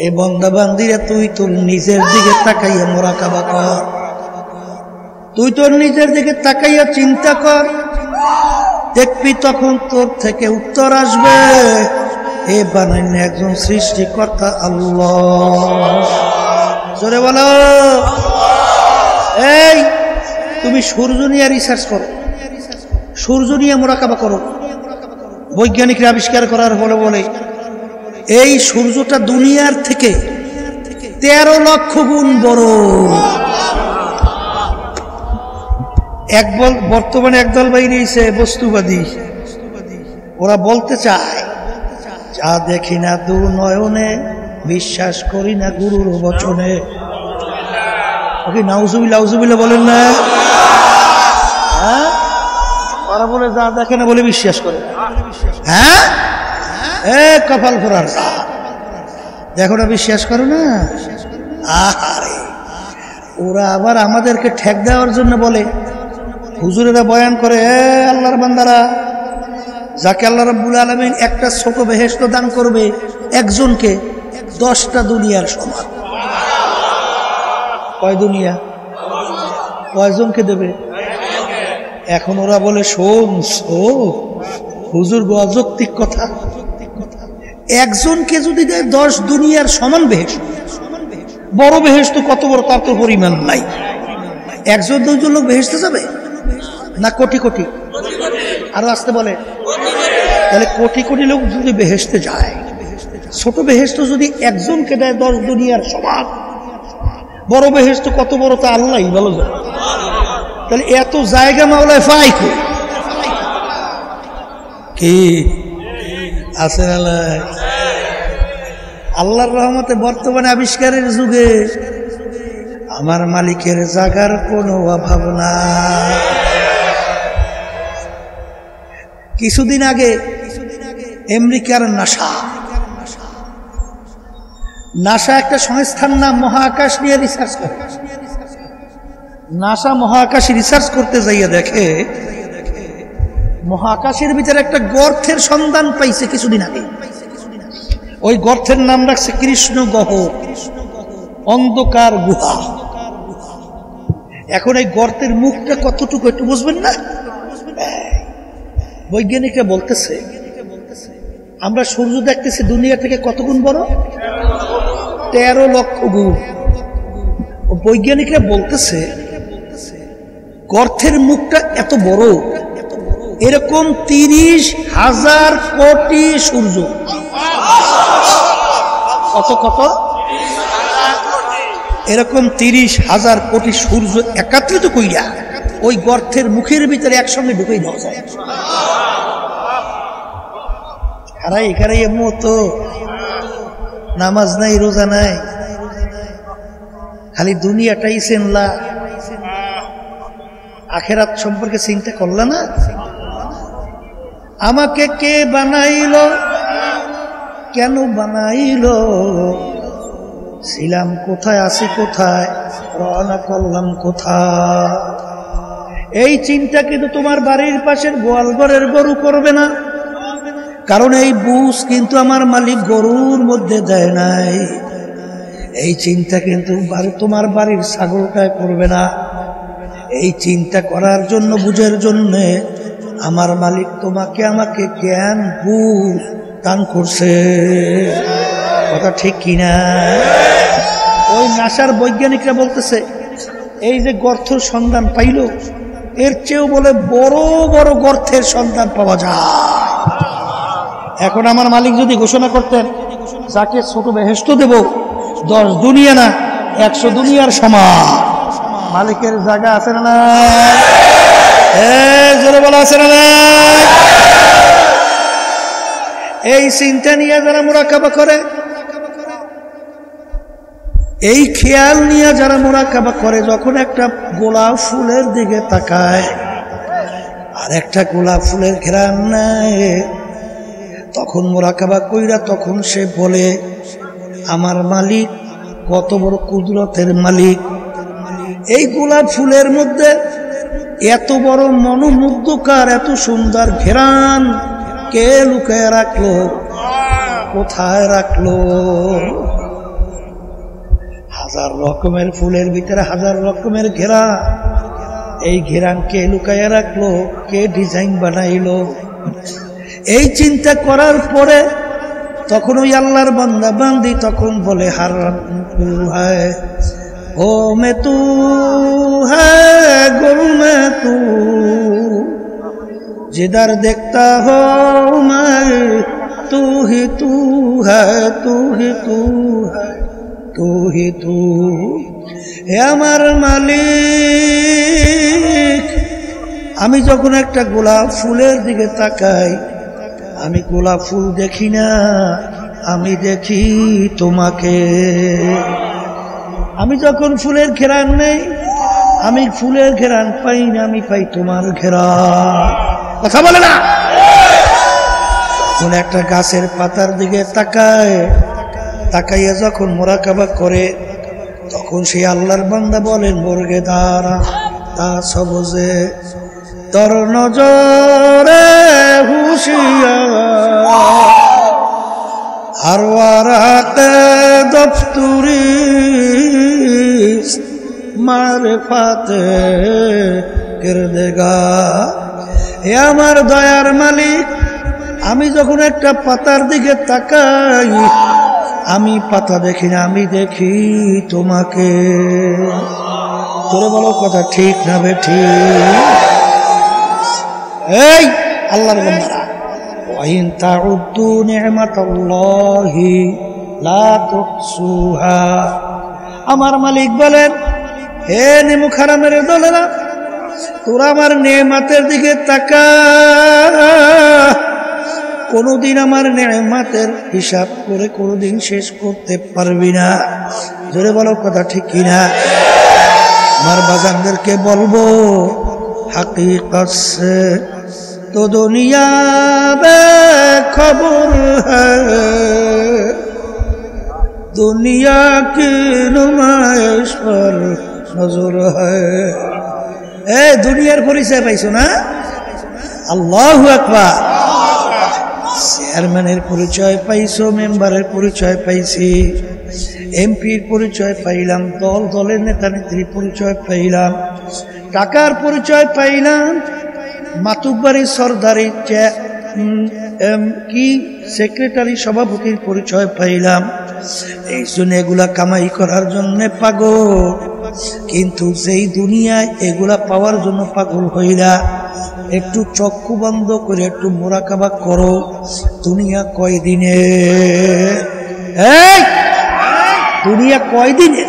A: এই বান্দা বান্দিরা তুই তোর নিজের দিকে তাকাইয়া মুরাকাবা কর, তুই তোর নিজের দিকে তাকাইয়া চিন্তা কর, দেখবি তখন তোর থেকে উত্তর আসবে। এ বানাইন একজন সৃষ্টিকর্তা আল্লাহ। জোরে বলো। এই তুমি সূর্য নিয়ে রিসার্চ করো, সূর্য নিয়ে মুরাকাবা করো। বৈজ্ঞানিকরা আবিষ্কার করার ফলে বলে এই সূর্যটা দুনিয়ার থেকে 13 লক্ষ গুণ বড়। বর্তমানে একদল বাইরেছে বস্তুবাদী, ওরা বলতে চায় যা দেখি না দু নয়নে, বিশ্বাস করি না গুরুর বচনে। ওকে নাউজুবিল্লাহ নাউজুবিল্লাহ বলেন না? হ্যাঁ, ওরা বলে যা দেখে না বলে বিশ্বাস করে। হ্যাঁ, এ কপাল ফোরার, দেখো না বিশ্বাস করো না। আরে ওরা আবার আমাদেরকে ঠেক দেওয়ার জন্য বলে, হুজুরেরা বয়ান করে, এ আল্লাহর বান্দারা, যাকে আল্লাহ রাব্বুল আলামিন একটা ছোট বেহেশত দান করবে একজনকে 10টা দুনিয়ার সমান। কয় দুনিয়া? কয়জনকে দেবে? এখন ওরা বলে শোন হুজুর অযৌক্তিক কথা, একজনকে যদি দেয় 10 দুনিয়ার সমান বেহেশত, বড় বেহেশত কত বড় তার তো পরিমাণ নাই। একজন দুজন লোক বেহেশতে যাবে না কোটি কোটি? আরো আসতে বলে, তাহলে কোটি কোটি লোক যদি বেহেশতে যায়, ছোট বেহেশত যদি একজনকে দেয় 10 দুনিয়ার সমান, বড় বেহেশত কত বড় তা আল্লাহই ভালো জানে। তাহলে এত জায়গা মাওলায় পাই কি আছে? আল্লাহর রহমতে বর্তমানে আবিষ্কারের যুগে আমার মালিকের জায়গার কোনো অভাব নাই। কিছুদিন আগে আমেরিকার নাসা একটা সংস্থার নাম মহাকাশ নিয়ে রিসার্চ করে। নাসা মহাকাশ রিসার্চ করতে যাইয়া দেখে মহাকাশের ভিতরে একটা গর্তের সন্ধান পাইছে কিছুদিন আগে। ওই গর্তের নাম রাখছে কৃষ্ণ গহ্বর, অন্ধকার গুহা। এখন এই গর্তের মুখটা কতটুকু একটু বুঝবেন না? বৈজ্ঞানিকরা বলতেছে আমরা সূর্য দেখতেছি দুনিয়া থেকে কত গুণ বড়? 13 লক্ষ গুণ। বৈজ্ঞানিকরা বলতেছে গর্তের মুখটা এত বড়, এরকম 30,000 কোটি সূর্য। কত কত? এরকম 30,000 কোটি সূর্য একত্রিত কইরা ওই গর্তের মুখের ভিতরে একসঙ্গে ঢুকেই দেওয়া যায়। এখানে মতো নামাজ নাই, রোজা নাই, খালি দুনিয়াটাই চিনলা, আখেরাত সম্পর্কে চিন্তা করলা না? আমাকে কে বানাইল, কেন বানাইল, ছিলাম কোথায়, আছি কোথায়, রওনা করলাম কোথায়। এই চিন্তা কিন্তু তোমার বাড়ির পাশের গোয়ালঘরের গরু করবে না, কারণ এই বুঝ কিন্তু আমার মালিক গরুর মধ্যে দেয় নাই। এই চিন্তা কিন্তু তোমার বাড়ির ছাগলটায় করবে না। এই চিন্তা করার জন্য, বুঝের জন্য আমার মালিক তোমাকে আমাকে জ্ঞান বুঝ দান করছে। কথা ঠিক কিনা? ওই নাসার বৈজ্ঞানিকরা বলতেছে এই যে গর্তের সন্ধান পাইল, এর চেয়েও বলে বড় বড় গর্তের সন্ধান পাওয়া যায়। এখন আমার মালিক যদি ঘোষণা করতেন যাকে ছোট বেহেশত দেব 10 দুনিয়া না 100 দুনিয়ার সমান, মালিকের জায়গা আছে না? জোরে বলা আছে না? এই চিন্তা নিয়ে যারা মুরাকাবা করে, এই খেয়াল নিয়ে যারা মুরাকাবা করে, যখন একটা গোলাপ ফুলের দিকে তাকায় আর একটা গোলাপ ফুলের ঘ্রাণ নেয়, তখন মুরাকাবা কইরা তখন সে বলে আমার মালিক কত বড় কুদরতের মালিক। এই গোলাপ ফুলের মধ্যে এত বড় মনোমুগ্ধকার এত সুন্দর ঘ্রাণ কে লুকায় রাখলো, কোথায় রাখলো? হাজার রকমের ফুলের ভিতরে হাজার রকমের ঘেরান, এই ঘেরান কে লুকায় রাখলো, কে ডিজাইন বানাইলো? এই চিন্তা করার পরে তখন ওই আল্লাহর বান্দা বান্দি তখন বলে হারাম হ্যায় ও মে তু হ্যায় গো মে তু जिधर देखता हो मैं तू ही तू है, तू ही तू है, तू ही तू। হে আমার মালিক, আমি যখন একটা গোলাপ ফুলের দিকে তাকাই, আমি গোলাপ ফুল দেখি না, আমি দেখি তোমাকে। আমি যখন ফুলের ঘেরান নেই, আমি ফুলের ঘেরান পাই না, আমি পাই তোমার ঘেরান। কথা বলে না? কোন একটা গাছের পাতার দিকে তাকায়, তাকাইয়া যখন মুরাকাবা করে, তখন সেই আল্লাহর বান্দা বলেন মুরগে দাঁড়া তা সবজে তোর নজরে হুশিয়ার আর ওয়ারাতে দফতুরি মারফাতে কিরদেগা। হে আমার দয়ার মালিক, আমি যখন একটা পাতার দিকে তাকাই, আমি পাতা দেখি না, আমি দেখি তোমাকে। তোরে বলো কথা ঠিক না বেঠিক? এই আল্লাহর বান্দারা, ওয়াইন তাউদ্দু নি'মাতাল্লাহি লা তুহসুহা। আমার মালিক বলেন হে নেমুখ হারামের দলেরা, তোরা আমার নেমাতের দিকে তাকা, কোনদিন আমার নেমাতের হিসাব করে কোনদিন শেষ করতে পারবি না। জোরে বলো কথা ঠিক কিনা? আমার বাজানদেরকে বলবো হাকিকত সে তো দুনিয়া বে খবর হ্যায়, দুনিয়া কি নুমাইশ পর নজর হ্যায়। এই দুনিয়ার পরিচয় পাইছো না? আল্লাহু আকবার। চেয়ারম্যানের পরিচয় পাইছো, মেম্বারের পরিচয় পাইছি, এমপির পরিচয় পাইলাম, দলের নেতা নেত্রীর পরিচয় পাইলাম, টাকার পরিচয় পাইলাম, মাতুব্বারি সরদারি কি সেক্রেটারি সভাপতির পরিচয় পাইলাম। এই জন্য এগুলা কামাই করার জন্য পাগল, কিন্তু যেই দুনিয়ায় এগুলা পাওয়ার জন্য পাগল হইলা, একটু চক্ষু বন্ধ করে একটু মুরাকাবা করো, দুনিয়া কয়দিনে? এই দুনিয়া কয়দিনে?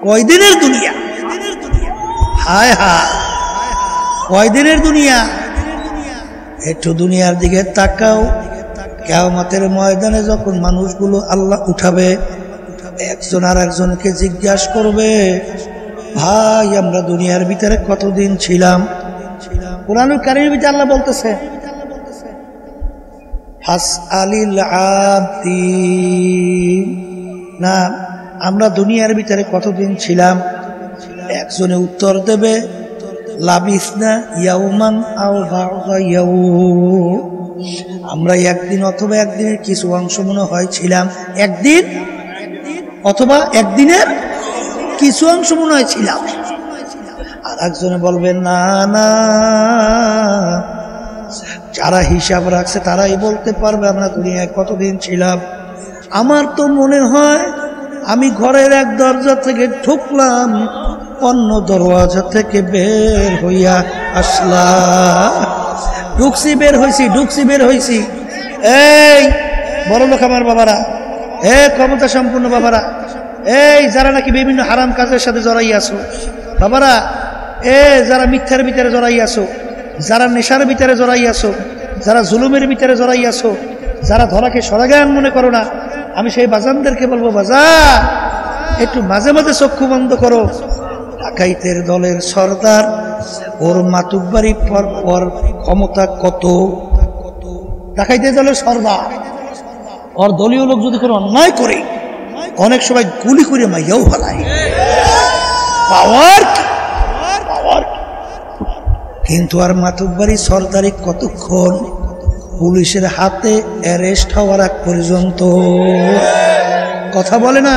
A: কয়দিনের দুনিয়া? হায় হায়, কয়দিনের দুনিয়া? একটু দুনিয়ার দিকে তাকাও। কিয়ামতের ময়দানে যখন মানুষগুলো আল্লাহ উঠাবে, একজন আর একজনকে জিজ্ঞাসা করবে, ভাই আমরা দুনিয়ার ভিতরে কতদিন ছিলাম? কুরআনুল কারীমের ভিতরে আল্লাহ বলতেছে ফাসআলিল আবদি, না আমরা দুনিয়ার ভিতরে কতদিন ছিলাম? একজনে উত্তর দেবে লাবিসনা ইয়াউমান আও বা'দা ইয়াউম, আমরা একদিন অথবা একদিনের কিছু অংশ মনে হয় ছিলাম, একদিন অথবা একদিনের কিছু অংশ মনে হয় ছিলাম। আর একজনে বলবেন না না যারা হিসাব রাখছে তারাই বলতে পারবে আমরা দুনিয়ায় কতদিন ছিলাম। আমার তো মনে হয় আমি ঘরের এক দরজা থেকে ঢুকলাম, অন্য দরওয়াজা থেকে বের হইয়া আসলাম। ঢুকছি বের হইছি। এই বড় লোক আমার বাবারা, ক্ষমতা সম্পূর্ণ বাবারা, এই যারা নাকি বিভিন্ন হারাম কাজের সাথে জড়াই আছো বাবারা, যারা মিথ্যার ভিতরে জড়াই আছো, যারা নেশার ভিতরে জড়াই আছো, যারা জুলুমের ভিতরে জড়াই আছো, যারা ধরাকে সরাগান মনে করো না, আমি সেই বাজানদেরকে বলবো, বাজান একটু মাঝে মাঝে চক্ষু বন্ধ করো। ডাকাইতের দলের সর্দার, ওর মাতুব্বাড়ি পর ক্ষমতা কত। ডাকাইতের দলের সর্দার, ওর দলীয় লোক যদি কোনো অন্যায় করে অনেক সময় গুলি করে মাইয়াও ফেলায়। পাওয়ার কিন্তু আর মাতুব্বাড়ি সর্দারি কতক্ষণ? পুলিশের হাতে অ্যারেস্ট হওয়ার আগ পর্যন্ত। কথা বলে না?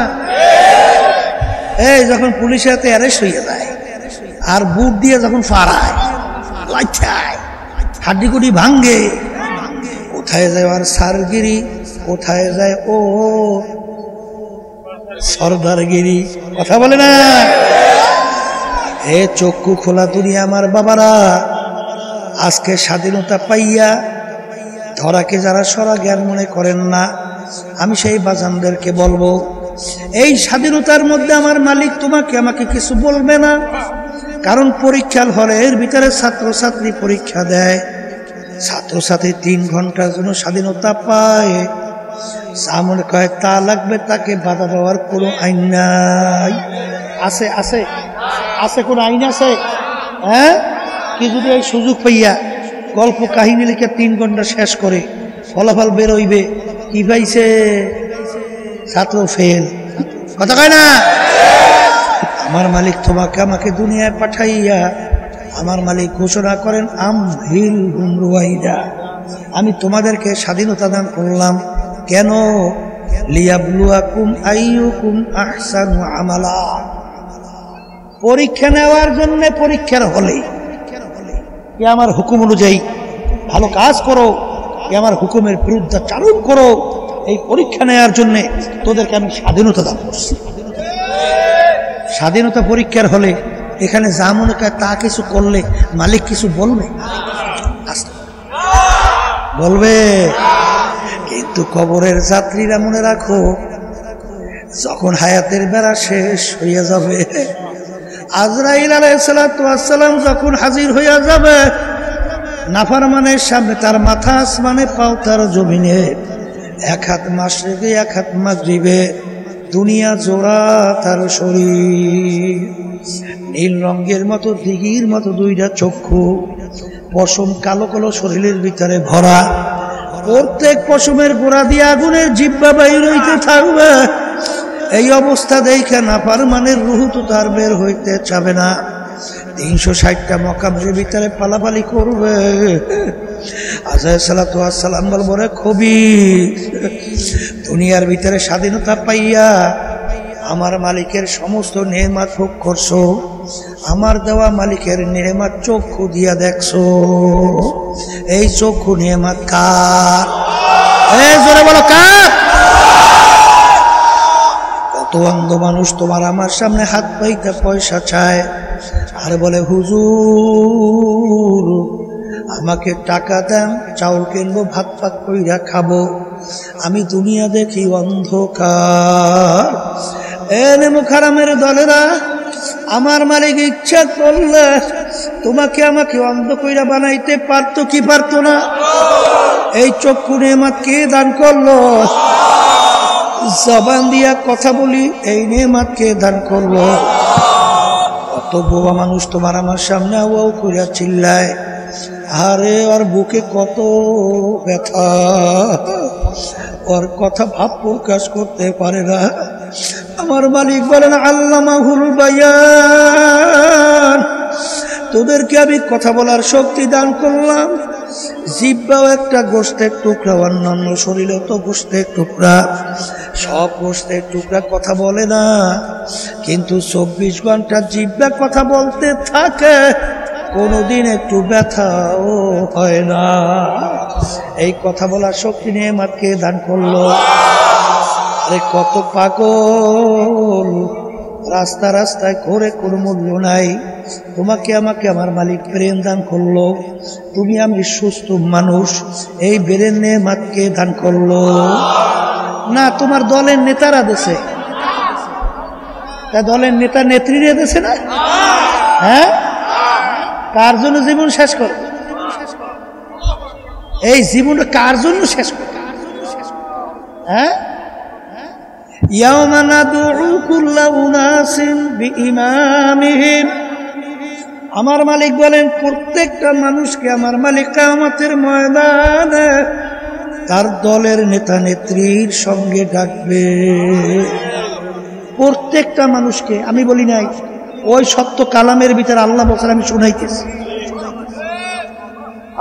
A: এই যখন পুলিশের হাতে অ্যারেস্ট হয়ে যায় আর বুট দিয়ে যখন ফাড়ায়, লাইঠায়, হাড্ডিগুডি ভাঙ্গে, কোথায় যায় আর সারগিরি, কোথায় যায় ও সর্দারগিরি। কথা বলে না? চক্ষু খোলা দুনিয়া আমার বাবারা। আজকে স্বাধীনতা পাইয়া ধরাকে যারা সরা জ্ঞান মনে করেন না, আমি সেই বাজানদেরকে বলবো, এই স্বাধীনতার মধ্যে আমার মালিক তোমাকে আমাকে কিছু বলবে না। কারণ পরীক্ষার হলের ভিতরে ছাত্রছাত্রী পরীক্ষা দেয়, ছাত্রছাত্রী 3 ঘন্টার জন্য স্বাধীনতা পায়। সামনে কয় তা লাগবে, তাকে বাধা দেওয়ার কোনো আইন নাই। আছে আছে আছে কোন আইন আছে? কি যদি এই সুযোগ পাইয়া গল্প কাহিনী লিখে 3 ঘন্টা শেষ করে ফলাফল বের হইবে, কি পাইছে? ছাত্র ফেল। কথা কয় না? আমার মালিক তোমাকে আমাকে দুনিয়ায় পাঠাইয়া আমার মালিক ঘোষণা করেন, আমহিল হুমরুয়াইদা, আমি তোমাদেরকে স্বাধীনতা দান করলাম। কেন? লিয়াবলুয়াকুম আইয়ুকুম আহসানু আমালা, পরীক্ষা নেওয়ার জন্য। পরীক্ষার হলে কে আমার হুকুম অনুযায়ী ভালো কাজ করো, কে আমার হুকুমের বিরুদ্ধে চালন করো, এই পরীক্ষা নেওয়ার জন্য তোদেরকে আমি স্বাধীনতা দান করছি। স্বাধীনতা পরীক্ষার হলে এখানে যা মনে করে তা কিছু করলে মালিক কিছু বলবে? বলবে? কিন্তু কবরের যাত্রীরা মনে রাখো, যখন হায়াতের বেড়া শেষ হইয়া যাবে, আজরাইল আলাইহিস সালাতু ওয়াস সালাম যখন হাজির হইয়া যাবে, নাফরমানের সামনে তার মাথা আসমানে, পাও তার জমিনে, 1 হাত মাশরিকে 1 হাত মাগরিবে, দুনিয়া জোড়া তার শরীর। নীল রঙের মতো দিঘির মতো 2টা চক্ষু, পশম কালো কালো শরীরের ভিতরে ভরা, প্রত্যেক পশমের গোড়া দিয়ে আগুনের জিহ্বা বাইর হইতে থাকবে। এই অবস্থা দেখে নাফরমানের রূহ তো তার বের হইতে চাবে না। 360টা মকামের ভিতরে পালাপালি করবে। আজাইর সালাতু ওয়াস সালাম বলবো, রে খবির, দুনিয়ার ভিতরে স্বাধীনতা পাইয়া আমার মালিকের সমস্ত নেয়ামত ভোগ করছো, আমার দেওয়া মালিকের নেয়ামত চক্ষু দিয়া দেখছো। এই চক্ষু নেয়ামত কার? জোরে বলো কার? কত অন্ধ মানুষ তোমার আমার সামনে হাত পাইতে পয়সা চায় আর বলে, হুজুর আমাকে টাকা দেন, চাউল কিনবো, ভাত পাক কইরা খাবো। আমি দুনিয়া দেখি অন্ধকার। মুখারামের দলেরা, আমার মালিক ইচ্ছা করলে তোমাকে আমাকে অন্ধ কইরা বানাইতে পারতো কি পারতো না? এই চক্ষু নেয়ামত কে দান করলো? জবান দিয়া কথা বলি, এই নেয়ামত কে দান করলো? কত বোবা মানুষ তোমার আমার সামনে ওয়াও কইরা চিল্লায়, আরে ওর বুকে কত ব্যথা, ওর কথা ভাব প্রকাশ করতে পারে না। আমার মালিক বলেন, আল্লামাহুল বায়ান, তোদেরকে আমি কথা বলার শক্তি দান করলাম। জিহ্বাও একটা গোশতের টুকরা, অন্যান্য শরীরেও তো গোশতের টুকরা, সব গোশতের টুকরা কথা বলে না, কিন্তু 24 ঘন্টা জিহ্বা কথা বলতে থাকে। কোনোদিন একটু ব্যথাও হয় না। এই কথা বলার শক্তি নেয়ামতকে দান করলো। আরে কত পাগল রাস্তা রাস্তায় ঘুরে কোনো মূল্য নাই, তোমাকে আমাকে আমার মালিক ব্রেন দান করলো, তুমি আমি সুস্থ মানুষ, এই ব্রেন নেয়ামতকে দান করলো না তোমার দলের নেতারা দেশে, তা দলের নেতা নেত্রীরা দেশে না? হ্যাঁ, কার জন্য জীবন শেষ করো? এই জীবনটা কার জন্য শেষ করো? হ্যাঁ, ইয়াওমা নাদউ কুল্লা উনাসিন বিইমামিহিম, আমার মালিক বলেন প্রত্যেকটা মানুষকে আমার মালিক কিয়ামতের ময়দানে তার দলের নেতা নেত্রীর সঙ্গে ডাকবে। প্রত্যেকটা মানুষকে, আমি বলি নাই, ওই সত্য কালামের ভিতরে আল্লাহ বলছেন, আমি শুনাইতেছি,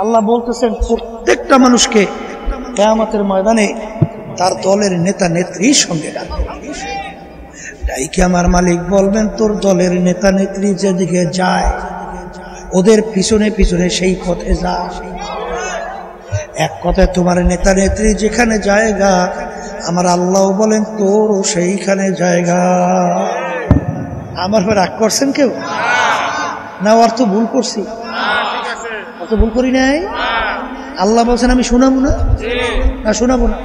A: আল্লাহ বলতেছেন প্রত্যেকটা মানুষকে কিয়ামতের ময়দানে তার দলের নেতা নেত্রীর সঙ্গে ডাকবে। তাই কি আমার মালিক বলবেন তোর দলের নেতা নেত্রী যেদিকে যায় ওদের পিছনে পিছনে সেই পথে যা। এক কথায় তোমার নেতা নেত্রী যেখানে জায়গা আমার আল্লাহ বলেন তোরও সেইখানে জায়গা। আমার রাগ করছেন কেউ না? অর্থ ভুল করছি? অর্থ ভুল করি নাই? আল্লাহ বলছেন আমি শোনাবো না? না শোনাবো না,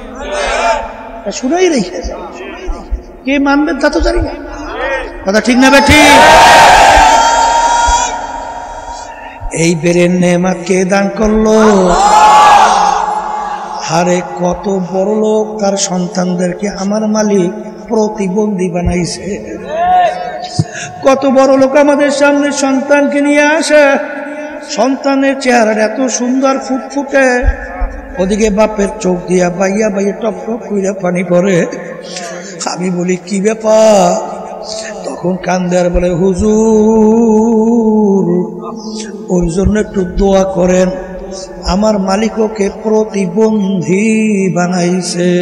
A: শুনাই রেখে কে মানবেন তা তো জানি না। কথা ঠিক না বেঠিক? এই বেরেন নেয়ামত কে দান করলো? হারে কত বড় লোক তার সন্তানদেরকে আমার মালিক প্রতিবন্ধী বানাইছে। কত বড় লোক আমাদের সামনে সন্তানকে নিয়ে আসে, সন্তানের চেহারাটা এত সুন্দর ফুটফুটে, ওদিকে বাপের চোখ দিয়া বাইয়া বাইয়া টপ টপ কইরা পানি পড়ে। আমি বলি কি ব্যাপার? তখন কান্দে আর বলে হুজুর ওর জন্য একটু দোয়া করেন, আমার মালিক ওকে প্রতিবন্ধী বানাইছে।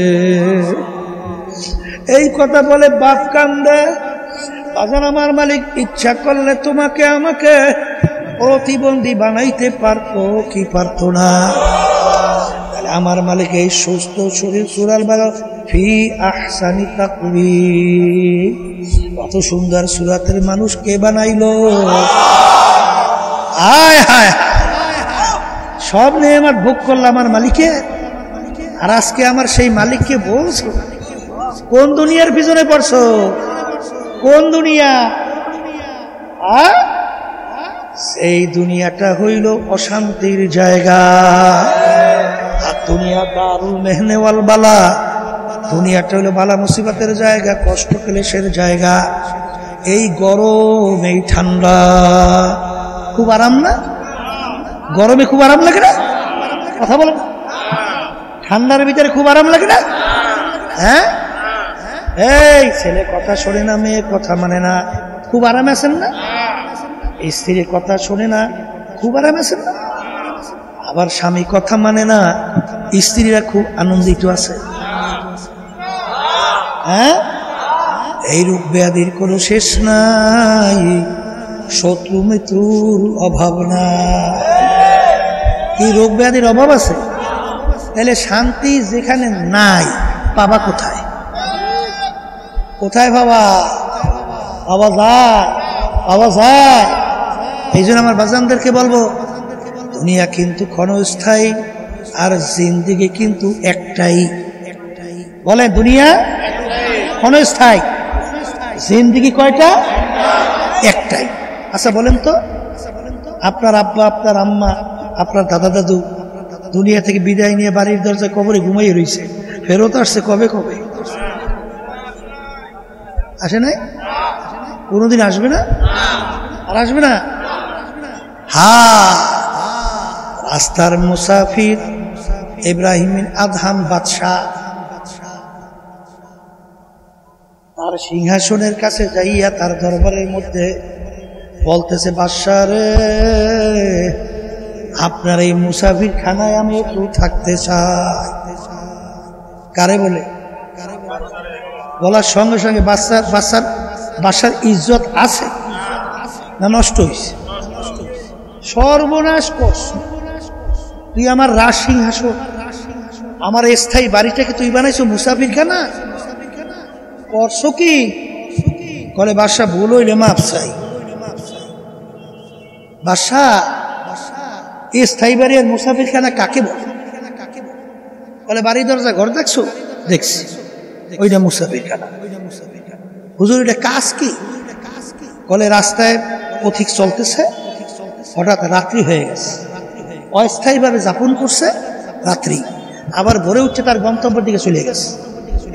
A: এই কথা বলে বাপ কান্দে। বাজার আমার মালিক ইচ্ছা করলে তোমাকে আমাকে প্রতিবন্ধী বানাইতে পারতো কি পারতো না? আমার মালিক এই সুস্থ শরীর সুরাল বাগাল ফি আহসানি তাকওয়িম, কত সুন্দর সুরাতের মানুষ কে বানাইলো? আয় হায়, সব নেয়ামত ভোগ করলাম আমার মালিকের, আর আজকে আমার সেই মালিককে বলছো কোন দুনিয়ার পিছনে পড়ছো? কোন দুনিয়া? সেই দুনিয়াটা হইল অশান্তির জায়গা। আর দুনিয়া দারুল মেহনে ওয়াল বালা, দুনিয়াটা হইল বালা মুসিবতের জায়গা, কষ্ট ক্লেশের জায়গা। এই গরম এই ঠান্ডা খুব আরাম না? গরমে খুব আরাম লাগে না? কথা বলেন, ঠান্ডার ভিতরে খুব আরাম লাগে না? হ্যাঁ, এই ছেলে কথা শোনে না, মেয়ে কথা মানে না, খুব আরাম আছেন না? স্ত্রীর কথা শোনে না, খুব আরাম আছেন না? আবার স্বামী কথা মানে না, স্ত্রীরা খুব আনন্দিত আছে। হ্যাঁ, এই রোগ ব্যাধির কোনো শেষ নাই, শত্রু মিত্রুর অভাব নাই। এই রোগ ব্যাধির অভাব আছে, তাহলে শান্তি যেখানে নাই পাবা কোথায়? কোথায় পাবা? পাওয়া যায়, পাওয়া যায়। এই জন্য আমার বাজানদেরকে বলবো, দুনিয়া কিন্তু ক্ষণস্থায়ী আর জিন্দেগি কিন্তু একটাই। বলে দুনিয়া ক্ষণস্থায়ী, জিন্দেগি কয়টা? একটাই। আচ্ছা বলেন তো, আপনার আব্বা, আপনার আম্মা, আপনার দাদা দাদু দুনিয়া থেকে বিদায় নিয়ে বাড়ির দরজায় কবরে ঘুমাই রয়েছে, ফেরত আসছে কবে কবে? আসে নাই? কোনোদিন আসবে না? আর আসবে না? হ্যাঁ, রাস্তার মুসাফির ইব্রাহিম আদহাম বাদশাহ তার সিংহাসনের কাছে যাইয়া তার দরবারের মধ্যে বলতেছে, বাদশাহ রে, আপনার এই মুসাফির খানায় আমি একটু থাকতে চাই। কারে বলে? বলার সঙ্গে সঙ্গে বাদশার ইজ্জত আছে না নষ্ট হয়েছে? সর্বনাশ করছ, তুই আমার রাজ সিংহাসন, আমার স্থায়ী বাড়িটাকে তুই বানাইছো মুসাফিরখানা করছো কি? বলে বাদশা ভুল হইলে মাপ চাই। বাদশা স্থায়ী বাড়ি আর মুসাফিরখানা কাকে বলে? বলে বাড়ি দরজা ঘর দেখছো? দেখছি, ওইটা মুসাফিরখানা। হুজুর এটা কাজ কি? বলে রাস্তায় পথিক চলতেছে, হঠাৎ রাত্রি হয়ে গেছে, অস্থায়ীভাবে যাপন করছে রাত্রি, আবার ভোরে উঠছে তার গন্তব্যের দিকে চলে গেছে।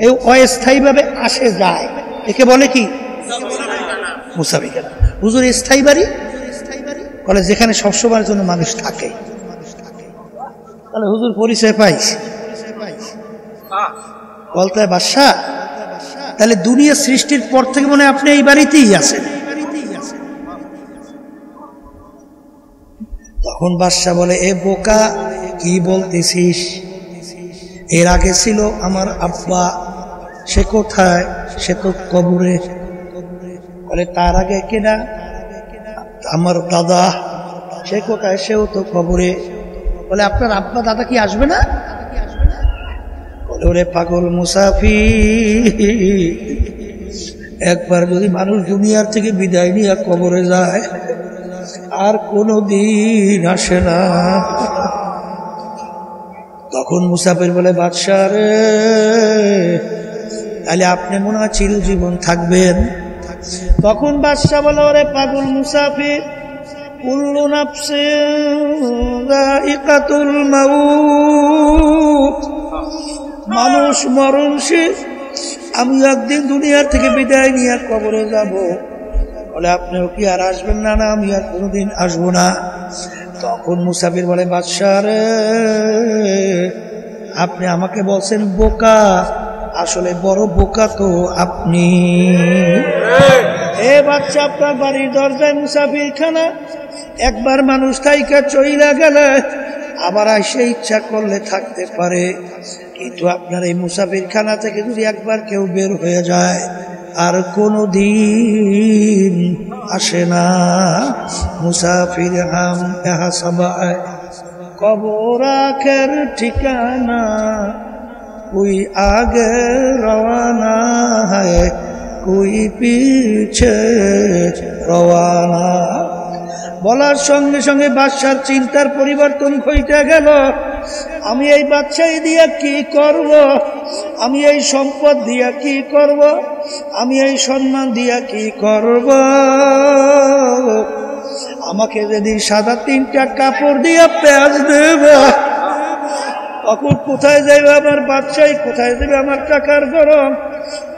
A: এই অস্থায়ীভাবে আসে যায়, একে বলে কি? মুসাফিরখানা। হুজুর স্থায়ী বাড়ি? বলে যেখানে সবসময়ের জন্য মানুষ থাকে। তাহলে হুজুর পরিচয় পাইছে। বলতে বাদশা তাহলে দুনিয়া সৃষ্টির পর থেকে মনে হয় আপনি এই বাড়িতেই আছেন। তখন বাদশা বলে এ বোকা, কি বলতেছিস? এর আগে ছিল আমার আব্বা, সে কোথায়? সে তো কবরে। বলে তার আগে কিনা? আমার দাদা, সে কোথায়? সেও তো কবরে। বলে আপনার আব্বা দাদা কি আসবে না? বলে ওরে পাগল মুসাফির, একবার যদি মানুষ দুনিয়ার থেকে বিদায় নিয়ে কবরে যায় আর কোনো দিন আসে না। তখন মুসাফির বলে বাদশা রে, তাহলে আপনি মনে হয় চিরজীবন থাকবেন। তখন বাদশা বলে ওরে পাগল মুসাফির, কুল্লু নাফসিন যায়িকাতুল মাউত, মানুষ মরণশীল, আমি একদিন দুনিয়ার থেকে বিদায় নিয়ে কবরে যাব। বলে আপনিও কি আর আসবেন না? না, আমি আর কোনোদিন আসবো না। তখন মুসাফির বলে বাদশা রে, আপনি আমাকে বলছেন বোকা, আসলে বড় বোকা তো আপনি। এ বাচ্চা, আপনার বাড়ির দরজায় মুসাফিরখানা, একবার মানুষ থাইকা চইলা গেলে আবার এসে ইচ্ছা করলে থাকতে পারে, কিন্তু আপনার এই মুসাফিরখানা থেকে যদি একবার কেউ বের হয়ে যায় আর কোনো দিন আসে না। মুসাফির হাম ইহা সবাই কবর আখের ঠিকানা, कोई आगे रवाना है कोई पीछे रवाना। বলার সঙ্গে সঙ্গে বাদশার চিন্তার পরিবর্তন ঘটে গেল। আমি এই বাদশাহী দিয়া কি করব? আমি এই সম্পদ দিয়া কি করব? আমি এই সম্মান দিয়া কি করব? আমাকে যেদিন সাদা 3টা কাপড় দিয়া পেঁয়াজ দেব, তখন কোথায় যাইবে আমার বাদশাহী? কোথায় যাবে আমার টাকার গরম?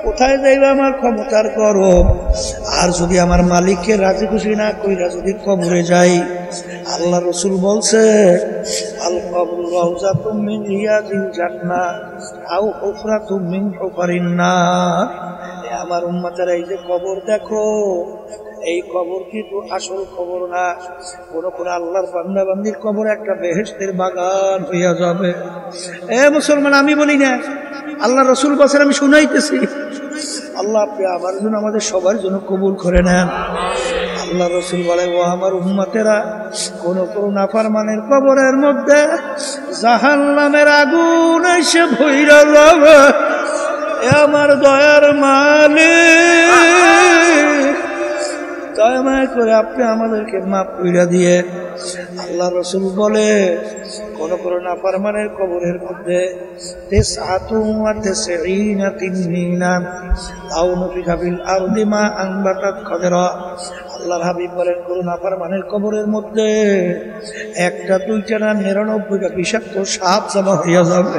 A: কোথায় যাইবে আমার ক্ষমতার গরম? আর যদি আমার মালিককে রাজি খুশি না কইরা যদি কবরে যাই, আল্লাহ রসুল বলছে আল কবরু রাউযাতুম মিন রিয়াজিল জান্নাহ আও হুফরাতুম মিন হুফারিন নার। আমার উম্মতেরা, এই যে কবর দেখো, এই কবর কিন্তু আসল কবর না। কোন কোন আল্লাহর বান্দা বান্দির কবর একটা বেহেশতের বাগান হইয়া যাবে। এ মুসলমান, আমি বলি না, আল্লাহ রসুল বলছেন, আমি শুনাইতেছি। আল্লাহ আপনি আমার জন্য, আমাদের সবার জন্য কবুল করে নেন। আল্লাহ রসুল বলে, ও আমার উম্মতেরা, কোন কোন নাফরমানের কবরের মধ্যে জাহান্নামের আগুন এসে ভইরা যাবে। এ আমার দয়ার মালিক, দয়া করে আপনি আমাদেরকে মাফ কইরা দিয়ে। আল্লাহ রসুল বলে, কোন কোন নাফরমানের কবরের মধ্যে 99 তিনমিনান আও নুফিখা ফিল আরদি মা আনবাতাত খাদরা। আল্লাহর হাবিব বলেন, কোন নাফরমানের কবরের মধ্যে 1টা 2টা না 99টা বিষাক্ত সাপ জমা হইয়া যাবে।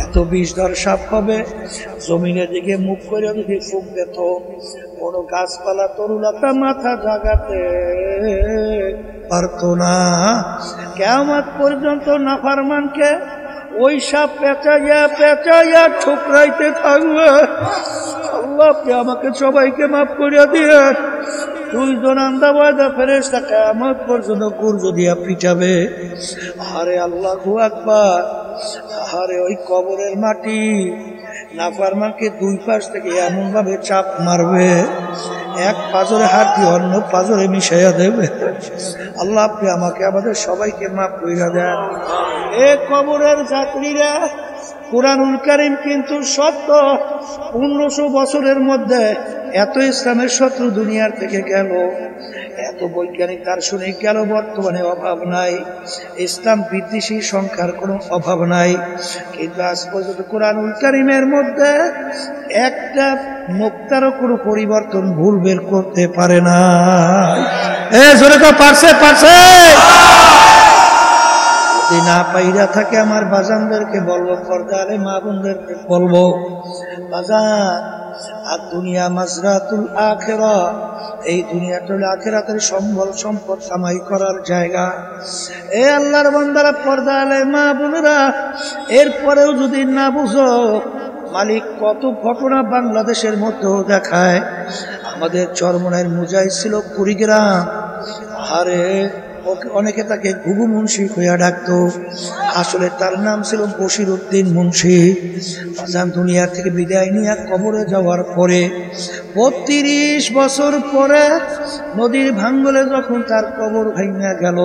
A: এত বিষধর সাপ হবে, জমিনের দিকে মুখ করে যদি ফুক দিত, কোন গাছপালা তরুলতা মাথা জাগাতে পারতো না। কিয়ামত পর্যন্ত নাফরমানকে ওই সাপ পেঁচাইয়া পেঁচাইয়া ঠুকরাইতে থাকবে। আল্লাহ আপনি আমাকে সবাইকে মাফ করিয়া দিয়ে। 2 জন আন্দাবাদা ফেরেশতা কিয়ামত পর্যন্ত গুর্জ দিয়া পিটাবে। আরে আল্লাহু আকবার, আরে ওই কবরের মাটি নাফরমানকে দুই পাশ থেকে এমন ভাবে চাপ মারবে, এক পাজরে হাত দিয়ে অন্য পাজরে মিশাইয়া দেবে। আল্লাহ আপনি আমাকে আমাদের সবাইকে মাফ কইরা দেন। এ কবরের যাত্রীরা, কুরআনুল কারীম কিন্তু সত্য। 1500 বছরের মধ্যে এত ইসলামের শত্রু দুনিয়ার থেকে গেল, এত বৈজ্ঞানিক দার্শনিক গেল, বর্তমানে অভাব নাই। ইসলাম বিদ্বেষী সংখ্যার কোনো অভাব নাই, কিন্তু আজ পর্যন্ত কুরআনুল কারীমের মধ্যে একটা নোক্তারও কোনো পরিবর্তন ভুল বের করতে পারে না। জোরে কও পারছে, পারছে। যদি না পাইরা থাকে আমার বাজানদেরকে বলবো, পর্দারে মা বোনদেরকে বলবো, বাজান আর দুনিয়া মাজরাতুল আখিরা, এই দুনিয়াটা হলো আখিরাতের সম্বল সম্পদ কামাই করার জায়গা। এ আল্লাহর বান্দারা, পর্দারে মা বোনেরা, এরপরেও যদি না বুঝো, মালিক কত ঘটনা বাংলাদেশের মধ্যেও দেখায়। আমাদের চরমনাইয়ের মুজাহিদ ছিল কুড়িগ্রাম, আরে অনেকে তাকে ঘুঘু মুন্সি হইয়া ডাকতো, আসলে তার নাম ছিল বশির উদ্দিন মুন্সি। দুনিয়া থেকে বিদায় নিয়ে কবরে যাওয়ার পরে 32 বছর পরে নদীর ভাঙ্গলে যখন তার কবর ভাঙা গেল,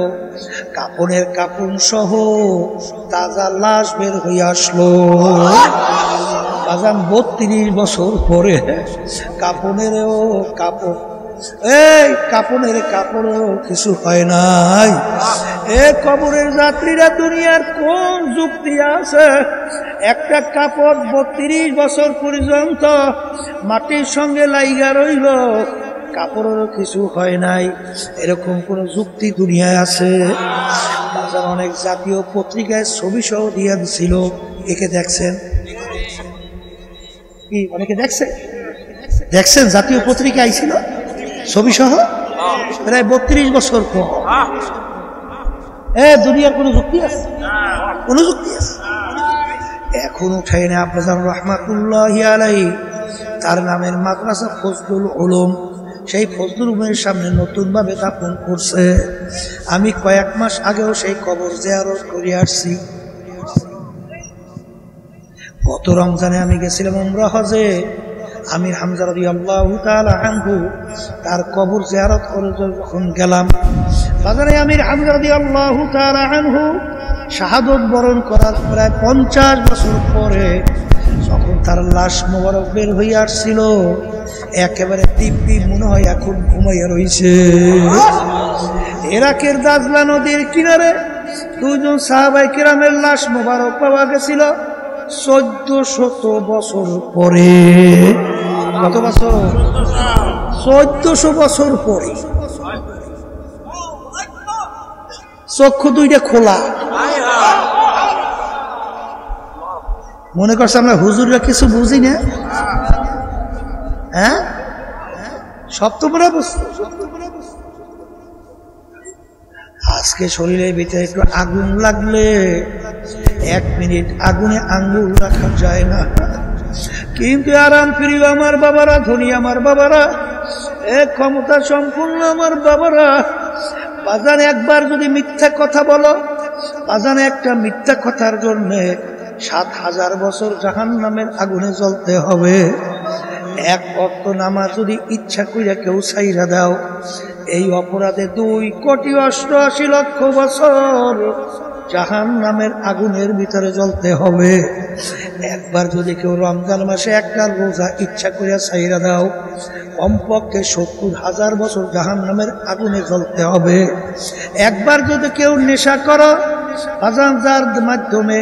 A: কাপনের কাপন সহ তাজা লাশ বের হয়ে আসলো। 32 বছর পরে কাপনেরও কাপড়, এই কাপনের কাপড়েও কিছু হয় নাই। এ কবরের যাত্রীরা, দুনিয়ার কোন যুক্তি আছে একটা কাপড় 32 বছর পর্যন্ত মাটির সঙ্গে লাইগা রইল, কাপড়েরও কিছু হয় নাই? এরকম কোন যুক্তি দুনিয়ায় আছে? অনেক জাতীয় পত্রিকায় ছবি সহ দিয়ে দিছিল, একে দেখছেন কি? অনেকে দেখছেন, দেখছেন জাতীয় পত্রিকা আইছিল ছবি সহ, প্রায় 32 বছর পর। দুনিয়ার কোন যুক্তি আছে? কোন যুক্তি আছে? এখন উঠাই না আব্বাজান রহমাতুল্লাহি আলাইহি, তার নামের মাদ্রাসা ফজলুল উলুম, সেই ফজলুল উলুমের সামনে নতুন ভাবে দাফন করছে। আমি কয়েক মাস আগেও সেই কবর জিয়ারত করে আসছি। গত রমজানে আমি গেছিলাম উমরা হজে, আমির হামজা রাদিয়াল্লাহু তাআলা আনহু তার কবর জিয়ারত করে যখন গেলাম, বাজারে আমির হামজা রাদিয়াল্লাহু তাআলা আনহু শাহাদত বরণ করার প্রায় 50 বছর পরে যখন তার লাশ মোবারক বের হয়ে আসছিল, একেবারে দিব্যি মনে হয় এখন ঘুমাইয়া রয়েছে। ইরাকের দাজলা নদীর কিনারে 2 জন সাহাবায়ে কেরামের লাশ মোবারক পাওয়া গেছিল 1400 বছর পরে। কত বছর? 1400 বছর পরে। চক্ষু দুইটা খোলা। মনে করছে আমরা হুজুররা কিছু বুঝি না? হ্যাঁ, সব তো মনে বুঝছে। আজকে শরীরের ভিতরে একটু আগুন লাগলে 1 মিনিট আগুনে আঙ্গুল রাখা যায় না, কিন্তু আরাম প্রিয় আমার বাবারা, ধনী আমার বাবারা, ক্ষমতা সম্পূর্ণ আমার বাবারা, বাজানে একবার যদি মিথ্যা কথা বলো, বাজানে একটা মিথ্যা কথার জন্য 7000 বছর জাহান্নামের আগুনে জ্বলতে হবে। 1 ওয়াক্ত নামাজ যদি ইচ্ছা কইরা কেউ ছাইরা দাও, এই অপরাধে 2,88,00,000 বছর জাহান্নামের আগুনের ভিতরে জ্বলতে হবে। একবার যদি কেউ রমজান মাসে একটা রোজা ইচ্ছা করিয়া ছাইরা দাও, কমপক্ষে 70,000 বছর জাহান্নামের আগুনে জ্বলতে হবে। একবার যদি কেউ নেশা করো, যার মাধ্যমে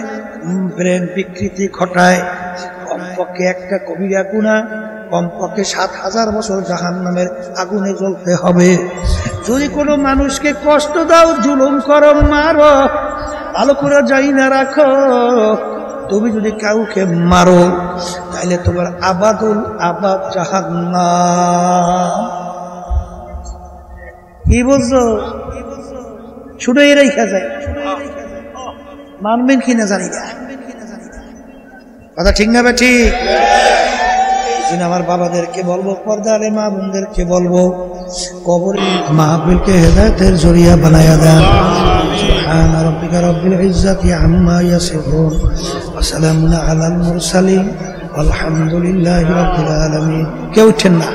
A: ব্রেন বিকৃতি ঘটায়, কমপক্ষে একটা কবিরা গুনাহ, কমপক্ষে 7,000 বছর জাহান্নামের আগুনে জ্বলতে হবে। যদি কোনো মানুষকে কষ্ট দাও, জুলুম করো, মারো, ভালো করে যাই না রাখো, তুমি যদি কাউকে মারো, তাহলে তোমার আবাদুল আবাদ জাহান্নাম। কি বলছো? শুনেই রেখা যায়, মানবেন কিনা জানি না। কথা ঠিক না? ঠিক। আমার বাবাদেরকে বলবো, পর্দারে মা বোনদেরকে বলবো, কবরে মাহফিলকে হেদায়েতের জরিয়া বানায়া দেন। সুবহান রাব্বিকা রাব্বিল ইজ্জাতি আম্মা ইয়াসিফুন ওয়া সালামুন আলাল মুরসালিন আলহামদুলিল্লাহি রাব্বিল আলামিন। কেউ উঠছেন না।